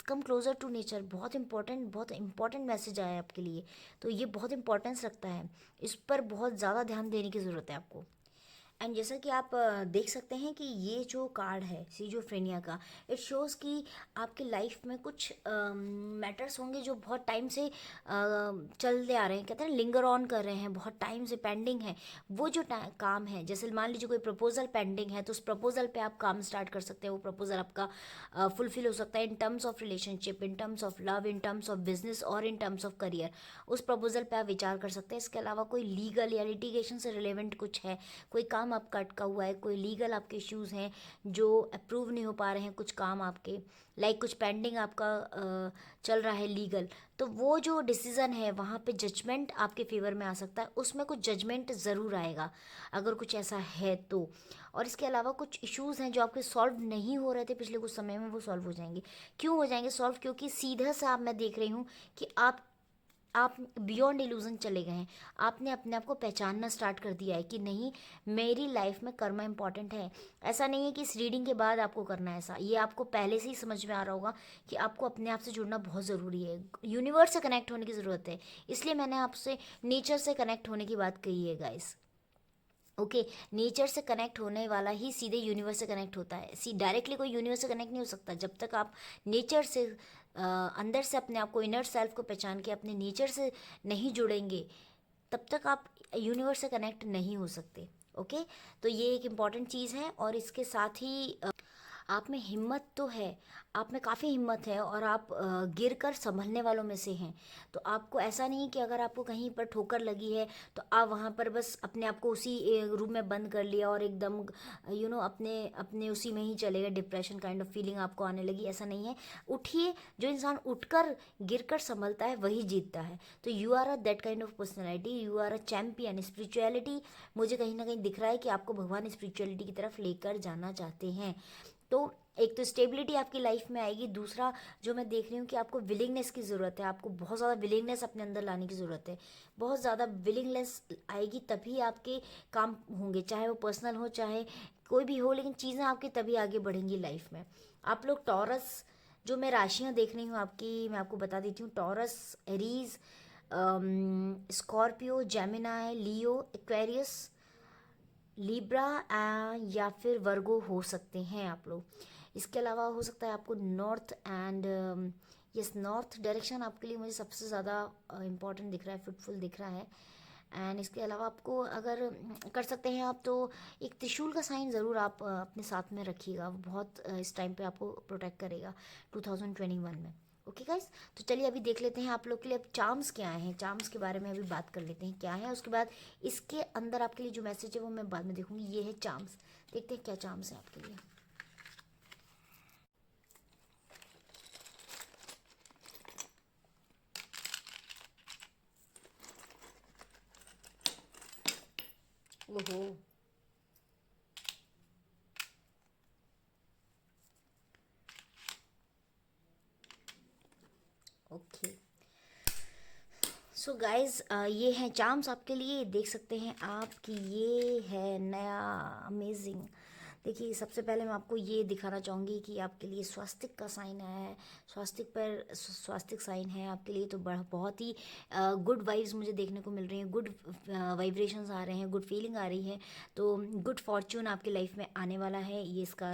कम क्लोजर टू नेचर। बहुत इंपॉर्टेंट मैसेज आया है आपके लिए, तो ये बहुत इंपॉर्टेंस रखता है, इस पर बहुत ज़्यादा ध्यान देने की ज़रूरत है आपको। एंड जैसा कि आप देख सकते हैं कि ये जो कार्ड है सीजोफ्रेनिया का, इट शोज़ कि आपके लाइफ में कुछ मैटर्स होंगे जो बहुत टाइम से चलते आ रहे हैं, कहते हैं लिंगर ऑन कर रहे हैं, बहुत टाइम से पेंडिंग है। वो जो काम है, जैसे मान लीजिए कोई प्रपोजल पेंडिंग है, तो उस प्रपोजल पे आप काम स्टार्ट कर सकते हैं। वो प्रपोजल आपका फुलफिल हो सकता है in terms of relationship, in terms of love, in terms of business और इन टर्म्स ऑफ करियर। उस प्रपोजल पे आप विचार कर सकते हैं। इसके अलावा कोई लीगल या लिटिगेशन से रिलेवेंट कुछ है, कोई काम आपका अटका हुआ है, कोई लीगल आपके इश्यूज़ हैं जो अप्रूव नहीं हो पा रहे हैं, कुछ काम आपके, लाइक कुछ पेंडिंग आपका चल रहा है लीगल, तो वो जो डिसीज़न है वहाँ पे जजमेंट आपके फेवर में आ सकता है। उसमें कुछ जजमेंट ज़रूर आएगा अगर कुछ ऐसा है तो। और इसके अलावा कुछ इश्यूज़ हैं जो आपके सॉल्व नहीं हो रहे थे पिछले कुछ समय में, वो सॉल्व हो जाएंगे। क्यों हो जाएंगे सॉल्व? क्योंकि सीधा सा मैं देख रही हूँ कि आप आप बियॉन्ड इल्यूजन चले गए हैं। आपने अपने आप को पहचानना स्टार्ट कर दिया है कि नहीं, मेरी लाइफ में कर्मा इंपॉर्टेंट है। ऐसा नहीं है कि इस रीडिंग के बाद आपको करना है ऐसा, ये आपको पहले से ही समझ में आ रहा होगा कि आपको अपने आप से जुड़ना बहुत ज़रूरी है, यूनिवर्स से कनेक्ट होने की ज़रूरत है। इसलिए मैंने आपसे नेचर से कनेक्ट होने की बात कही है गाइस। ओके, नेचर से कनेक्ट होने वाला ही सीधे यूनिवर्स से कनेक्ट होता है। डायरेक्टली कोई यूनिवर्स से कनेक्ट नहीं हो सकता जब तक आप नेचर से अंदर से अपने आप को, इनर सेल्फ को पहचान के अपने नेचर से नहीं जुड़ेंगे, तब तक आप यूनिवर्स से कनेक्ट नहीं हो सकते। ओके, तो ये एक इम्पॉर्टेंट चीज़ है। और इसके साथ ही आप में हिम्मत तो है, आप में काफ़ी हिम्मत है, और आप गिर कर संभलने वालों में से हैं। तो आपको ऐसा नहीं कि अगर आपको कहीं पर ठोकर लगी है तो आप वहाँ पर बस अपने आप को उसी रूम में बंद कर लिया और एकदम अपने अपने उसी में ही चले गए, डिप्रेशन काइंड ऑफ फीलिंग आपको आने लगी। ऐसा नहीं है, उठिए। जो इंसान उठकर गिर कर संभलता है वही जीतता है। तो you are a that kind of personality, you are a champion. Spirituality मुझे कहीं ना कहीं दिख रहा है कि आपको भगवान स्पिरिचुअलिटी की तरफ लेकर जाना चाहते हैं। तो एक तो स्टेबिलिटी आपकी लाइफ में आएगी, दूसरा जो मैं देख रही हूँ कि आपको विलिंगनेस की ज़रूरत है, आपको बहुत ज़्यादा विलिंगनेस अपने अंदर लाने की ज़रूरत है। बहुत ज़्यादा विलिंगनेस आएगी तभी आपके काम होंगे, चाहे वो पर्सनल हो चाहे कोई भी हो, लेकिन चीज़ें आपकी तभी आगे बढ़ेंगी लाइफ में। आप लोग टॉरस, जो मैं राशियाँ देख रही हूँ आपकी, मैं आपको बता देती हूँ। टॉरस, एरीज, स्कॉर्पियो, जेमिनाई, लियो, एक्वेरियस, लिब्रा या फिर वर्गो हो सकते हैं आप लोग। इसके अलावा हो सकता है आपको north and yes, north direction आपके लिए मुझे सबसे ज़्यादा इम्पॉर्टेंट दिख रहा है, फ्रूटफुल दिख रहा है। एंड इसके अलावा आपको अगर कर सकते हैं आप तो एक त्रिशूल का साइन ज़रूर आप अपने साथ में रखिएगा, वो बहुत इस टाइम पे आपको प्रोटेक्ट करेगा 2021 में। ओके गाइस, तो चलिए अभी देख लेते हैं आप लोग के लिए अब चार्म्स क्या हैं, चार्म्स के बारे में अभी बात कर लेते हैं क्या है। उसके बाद इसके अंदर आपके लिए जो मैसेज है वो मैं बाद में देखूंगी। ये है चार्म्स, देखते हैं क्या चार्म्स है आपके लिए। ओहो, ओके। सो गाइज, ये हैं चार्म्स आपके लिए, देख सकते हैं आप कि ये है नया अमेजिंग। देखिए, सबसे पहले मैं आपको ये दिखाना चाहूँगी कि आपके लिए स्वास्तिक का साइन है। स्वास्तिक पर स्वास्तिक साइन है आपके लिए, तो बहुत ही गुड वाइब्स मुझे देखने को मिल रही हैं, गुड वाइब्रेशंस आ रहे हैं, गुड फीलिंग आ रही है। तो गुड फॉर्च्यून आपकी लाइफ में आने वाला है, ये इसका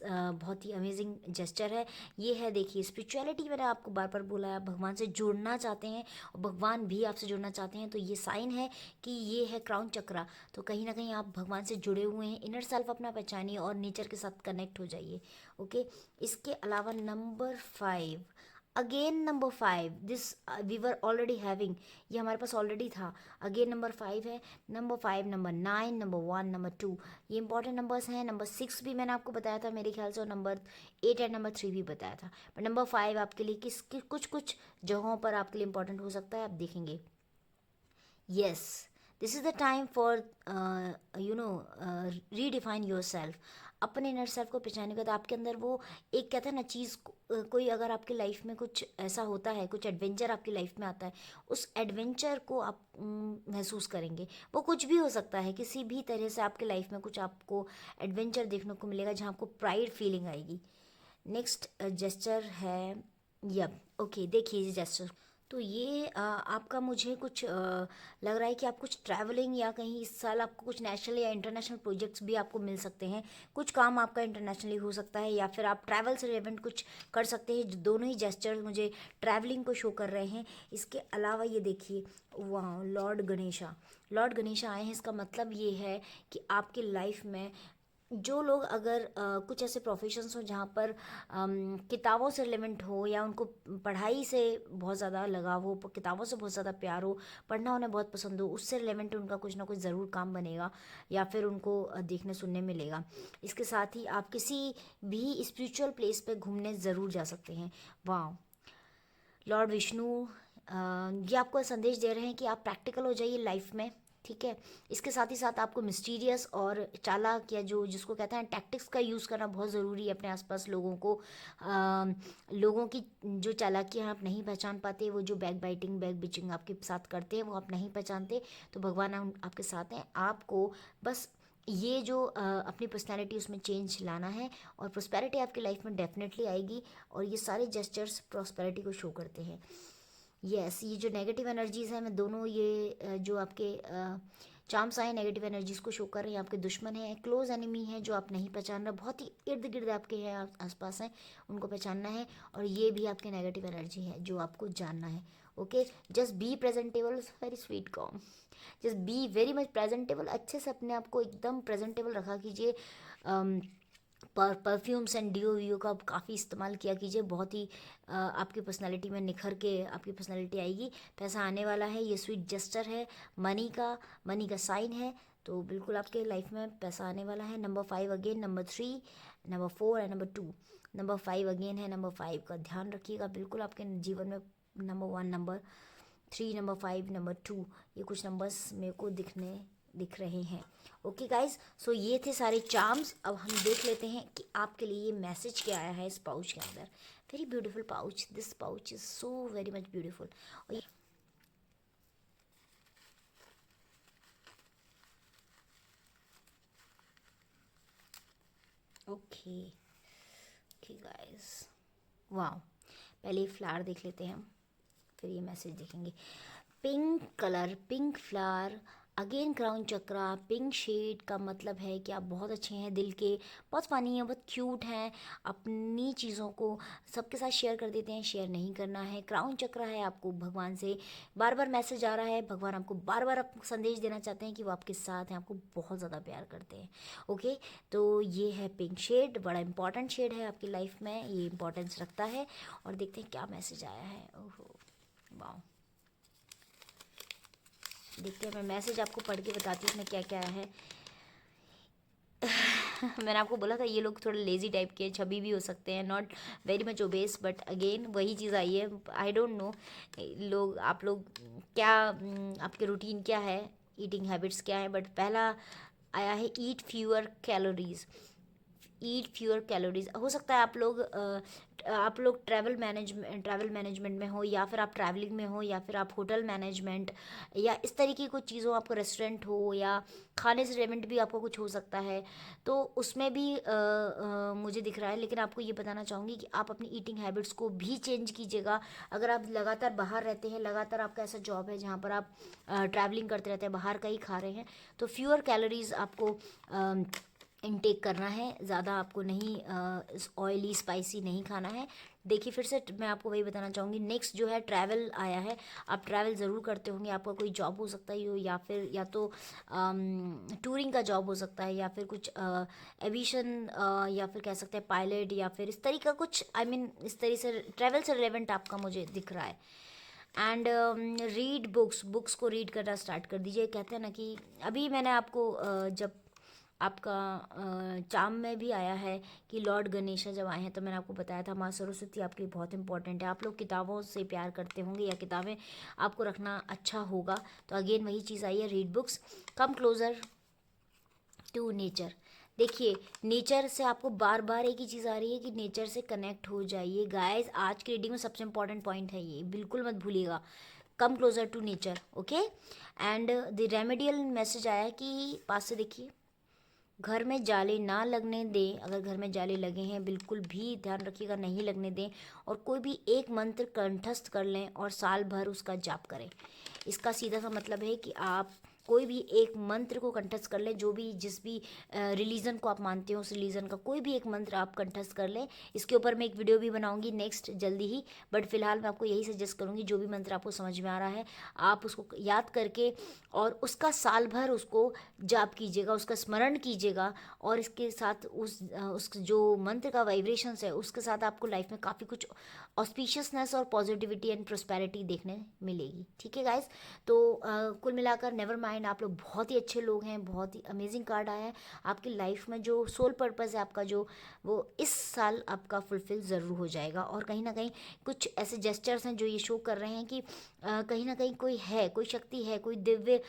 बहुत ही अमेजिंग जेस्चर है। ये है, देखिए, स्पिरिचुअलिटी मैंने आपको बार बार बोला है, आप भगवान से जुड़ना चाहते हैं और भगवान भी आपसे जुड़ना चाहते हैं, तो ये साइन है कि ये है क्राउन चक्रा। तो कहीं ना कहीं आप भगवान से जुड़े हुए हैं, इनर सेल्फ अपना पहचानिए और नेचर के साथ कनेक्ट हो जाइए। ओके, इसके अलावा number 5, again number 5, this we were already having, ये हमारे पास ऑलरेडी था। अगेन नंबर 5 है, नंबर 5, नंबर 9, नंबर 1, नंबर 2, ये इंपॉर्टेंट नंबर्स हैं। नंबर 6 भी मैंने आपको बताया था मेरे ख्याल से, और नंबर 8 एंड नंबर 3 भी बताया था। पर नंबर 5 आपके लिए कुछ कुछ जगहों पर आपके लिए इंपॉर्टेंट हो सकता है, आप देखेंगे। Yes, this is the time for redefine yourself। अपने इनर सेल्फ को पहचानने के बाद आपके अंदर वो एक, कहते हैं ना, चीज़ कोई अगर आपकी लाइफ में कुछ ऐसा होता है, कुछ एडवेंचर आपकी लाइफ में आता है, उस एडवेंचर को आप महसूस करेंगे। वो कुछ भी हो सकता है, किसी भी तरह से आपके लाइफ में कुछ आपको एडवेंचर देखने को मिलेगा जहाँ आपको प्राइड फीलिंग आएगी। नेक्स्ट जेस्चर है यब। ओके, देखिए ये जेस्चर, तो ये आपका मुझे कुछ लग रहा है कि आप कुछ ट्रैवलिंग या कहीं इस साल आपको कुछ नेशनल या इंटरनेशनल प्रोजेक्ट्स भी आपको मिल सकते हैं। कुछ काम आपका इंटरनेशनली हो सकता है या फिर आप ट्रैवल से रिलेवेंट कुछ कर सकते हैं। दोनों ही जेस्चर मुझे ट्रैवलिंग को शो कर रहे हैं। इसके अलावा ये देखिए, वाह, लॉर्ड गणेशा, लॉर्ड गणेशा आए हैं। इसका मतलब ये है कि आपकी लाइफ में जो लोग अगर कुछ ऐसे प्रोफेशंस हो जहाँ पर किताबों से रिलेवेंट हो, या उनको पढ़ाई से बहुत ज़्यादा लगाव हो, किताबों से बहुत ज़्यादा प्यार हो, पढ़ना उन्हें बहुत पसंद हो, उससे रिलेवेंट उनका कुछ ना कुछ ज़रूर काम बनेगा या फिर उनको देखने सुनने मिलेगा। इसके साथ ही आप किसी भी स्पिरिचुअल प्लेस पे घूमने ज़रूर जा सकते हैं। वाह, लॉर्ड विष्णु ये आपको संदेश दे रहे हैं कि आप प्रैक्टिकल हो जाइए लाइफ में। ठीक है। इसके साथ ही साथ आपको मिस्टीरियस और चालाक या जो जिसको कहते हैं टैक्टिक्स का यूज़ करना बहुत ज़रूरी है अपने आसपास लोगों को। लोगों की जो चालाकियाँ आप नहीं पहचान पाते, वो जो बैक बाइटिंग बैक बिचिंग आपके साथ करते हैं वो आप नहीं पहचानते, तो भगवान आपके साथ हैं। आपको बस ये जो अपनी पर्सनैलिटी उसमें चेंज लाना है और प्रोस्पेरिटी आपकी लाइफ में डेफिनेटली आएगी। और ये सारे जेस्चर्स प्रोस्पेरिटी को शो करते हैं। यस, ये जो नेगेटिव एनर्जीज हैं, मैं दोनों ये जो आपके चार्म्स आए नेगेटिव एनर्जीज को शो कर रहे हैं, आपके दुश्मन हैं, क्लोज एनिमी हैं जो आप नहीं पहचान रहे, बहुत ही इर्द गिर्द आपके हैं, आसपास हैं, उनको पहचानना है। और ये भी आपके नेगेटिव एनर्जी है जो आपको जानना है। Okay, just be presentable, very sweet com, just be very much presentable. अच्छे से अपने आप को एकदम प्रेजेंटेबल रखा कीजिए। परफ्यूम्स एंड डियो वीओ का काफ़ी इस्तेमाल किया कीजिए, बहुत ही आपकी पर्सनालिटी में निखर के आपकी पर्सनालिटी आएगी। पैसा आने वाला है, ये स्वीट जेस्टर है, मनी का साइन है, तो बिल्कुल आपके लाइफ में पैसा आने वाला है। Number 5 again, number 3, number 4 and number 2। Number 5 again है, नंबर 5 का ध्यान रखिएगा बिल्कुल आपके जीवन में। नंबर 1, नंबर 3, नंबर 5, नंबर 2, ये कुछ नंबर्स मेरे को दिख रहे हैं। ओके गाइज, सो ये थे सारे चार्म्स। अब हम देख लेते हैं कि आपके लिए ये मैसेज क्या आया है इस पाउच के अंदर। Very beautiful pouch, this pouch is so very much beautiful. Okay okay guys, वाह, पहले ये फ्लावर देख लेते हैं हम, फिर ये मैसेज देखेंगे। Pink colour, pink flower, again crown chakra, pink shade का मतलब है कि आप बहुत अच्छे हैं दिल के, बहुत फ़नी हैं, बहुत क्यूट हैं, अपनी चीज़ों को सबके साथ शेयर कर देते हैं, शेयर नहीं करना है। क्राउन चक्रा है, आपको भगवान से बार बार मैसेज आ रहा है, भगवान आपको बार बार संदेश देना चाहते हैं कि वो आपके साथ हैं, आपको बहुत ज़्यादा प्यार करते हैं। ओके, तो ये है पिंक शेड, बड़ा इंपॉर्टेंट शेड है आपकी लाइफ में, ये इंपॉर्टेंस रखता है। और देखते हैं क्या मैसेज आया है। ओहो वाह, देखते हैं, मैं मैसेज आपको पढ़ के बताती हूँ इसमें क्या क्या है। मैंने आपको बोला था ये लोग थोड़े लेज़ी टाइप के, छवि भी हो सकते हैं, not very much obese, but again वही चीज़ आई है। आई डोंट नो आप लोग क्या, आपके रूटीन क्या है, ईटिंग हैबिट्स क्या है, बट पहला आया है ईट फ्यूअर कैलोरीज। ईट फ्यूअर कैलोरीज, हो सकता है आप लोग ट्रैवल मैनेजमेंट में हो, या फिर आप ट्रैवलिंग में हो, या फिर आप होटल मैनेजमेंट या इस तरीके की कुछ चीज़ों, आपको रेस्टोरेंट हो या खाने से रिलेवेंट भी आपको कुछ हो सकता है, तो उसमें भी मुझे दिख रहा है। लेकिन आपको ये बताना चाहूँगी कि आप अपनी ईटिंग हैबिट्स को भी चेंज कीजिएगा। अगर आप लगातार बाहर रहते हैं, लगातार आपका ऐसा जॉब है जहाँ पर आप ट्रैवलिंग करते रहते हैं, बाहर का ही खा रहे हैं, तो फ्यूअर कैलोरीज आपको इनटेक करना है, ज़्यादा आपको नहीं ऑयली स्पाइसी नहीं खाना है। देखिए फिर से मैं आपको वही बताना चाहूँगी। नेक्स्ट जो है ट्रैवल आया है, आप ट्रैवल ज़रूर करते होंगे, आपका कोई जॉब हो सकता है या फिर या तो टूरिंग का जॉब हो सकता है, या फिर कुछ एविएशन, या फिर कह सकते हैं पायलट, या फिर इस तरीके का कुछ, आई मीन इस तरीके से ट्रैवल से रिलेवेंट आपका मुझे दिख रहा है। एंड रीड बुक्स को रीड करना स्टार्ट कर दीजिए। कहते हैं ना कि अभी मैंने आपको जब आपका चाम में भी आया है कि लॉर्ड गणेशा जब आए हैं, तो मैंने आपको बताया था माँ सरस्वती आपके लिए बहुत इंपॉर्टेंट है। आप लोग किताबों से प्यार करते होंगे या किताबें आपको रखना अच्छा होगा, तो अगेन वही चीज़ आई है, read books, come closer to nature. देखिए नेचर से आपको बार बार एक ही चीज़ आ रही है कि नेचर से कनेक्ट हो जाइए गाइस। आज की रीडिंग में सबसे इंपॉर्टेंट पॉइंट है ये, बिल्कुल मत भूलिएगा, come closer to nature. Okay, and the remedial message आया कि पास से देखिए, घर में जाले ना लगने दें। अगर घर में जाले लगे हैं बिल्कुल भी ध्यान रखिएगा, नहीं लगने दें। और कोई भी एक मंत्र कंठस्थ कर लें और साल भर उसका जाप करें। इसका सीधा सा मतलब है कि आप कोई भी एक मंत्र को कंठस्थ कर लें, जो भी जिस भी रिलीजन को आप मानते हो उस रिलीजन का कोई भी एक मंत्र आप कंठस्थ कर लें। इसके ऊपर मैं एक वीडियो भी बनाऊंगी नेक्स्ट जल्दी ही, बट फिलहाल मैं आपको यही सजेस्ट करूंगी, जो भी मंत्र आपको समझ में आ रहा है आप उसको याद करके और उसका साल भर उसको जाप कीजिएगा, उसका स्मरण कीजिएगा। और इसके साथ उस जो मंत्र का वाइब्रेशंस है उसके साथ आपको लाइफ में काफ़ी कुछ ऑस्पिशियसनेस और पॉजिटिविटी एंड प्रोस्पेरिटी देखने मिलेगी। ठीक है गाइज, तो कुल मिलाकर नेवर माइंड, माइंड, आप लोग बहुत ही अच्छे लोग हैं, बहुत ही अमेजिंग कार्ड आया है। आपकी लाइफ में जो सोल पर्पस है आपका, जो वो इस साल आपका फुलफिल ज़रूर हो जाएगा। और कहीं ना कहीं कुछ ऐसे जेस्चर्स हैं जो ये शो कर रहे हैं कि कहीं ना कहीं कोई है, कोई शक्ति है, कोई दिव्य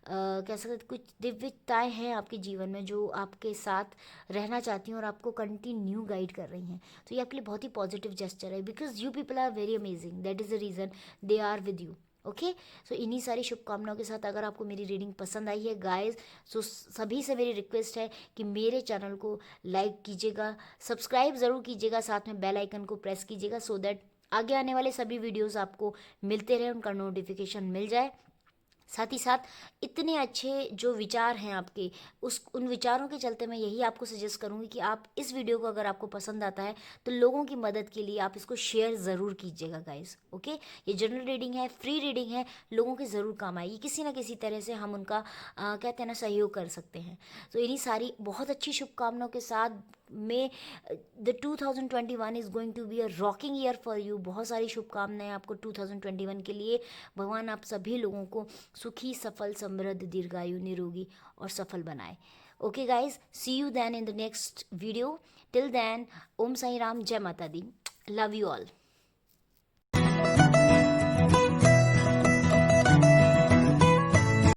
कह सकते, कुछ दिव्यताएं हैं आपके जीवन में जो आपके साथ रहना चाहती हैं और आपको कंटिन्यू गाइड कर रही हैं। तो ये आपके लिए बहुत ही पॉजिटिव जेस्चर है, because you people are very amazing, that is the reason they are with you. Okay, so इन्हीं सारी शुभकामनाओं के साथ अगर आपको मेरी रीडिंग पसंद आई है गाइस, सो सभी से मेरी रिक्वेस्ट है कि मेरे चैनल को लाइक कीजिएगा, सब्सक्राइब ज़रूर कीजिएगा, साथ में बेल आइकन को प्रेस कीजिएगा, सो दैट आगे आने वाले सभी वीडियोस आपको मिलते रहे, उनका नोटिफिकेशन मिल जाए। साथ ही साथ इतने अच्छे जो विचार हैं आपके, उन विचारों के चलते मैं यही आपको सजेस्ट करूँगी कि आप इस वीडियो को अगर आपको पसंद आता है तो लोगों की मदद के लिए आप इसको शेयर ज़रूर कीजिएगा गाइस। ओके, ये जनरल रीडिंग है, फ्री रीडिंग है, लोगों के ज़रूर काम आएगी, किसी ना किसी तरह से हम उनका कहते हैं ना सहयोग कर सकते हैं। तो इन्हीं सारी बहुत अच्छी शुभकामनाओं के साथ में the 2021 is going to be a rocking year for you. बहुत सारी शुभकामनाएं आपको 2021 के लिए। भगवान आप सभी लोगों को सुखी, सफल, समृद्ध, दीर्घायु, निरोगी और सफल बनाए। Okay guys, see you then in the next video. Till then, Om Sai Ram, जय माता दी, लव यू ऑल।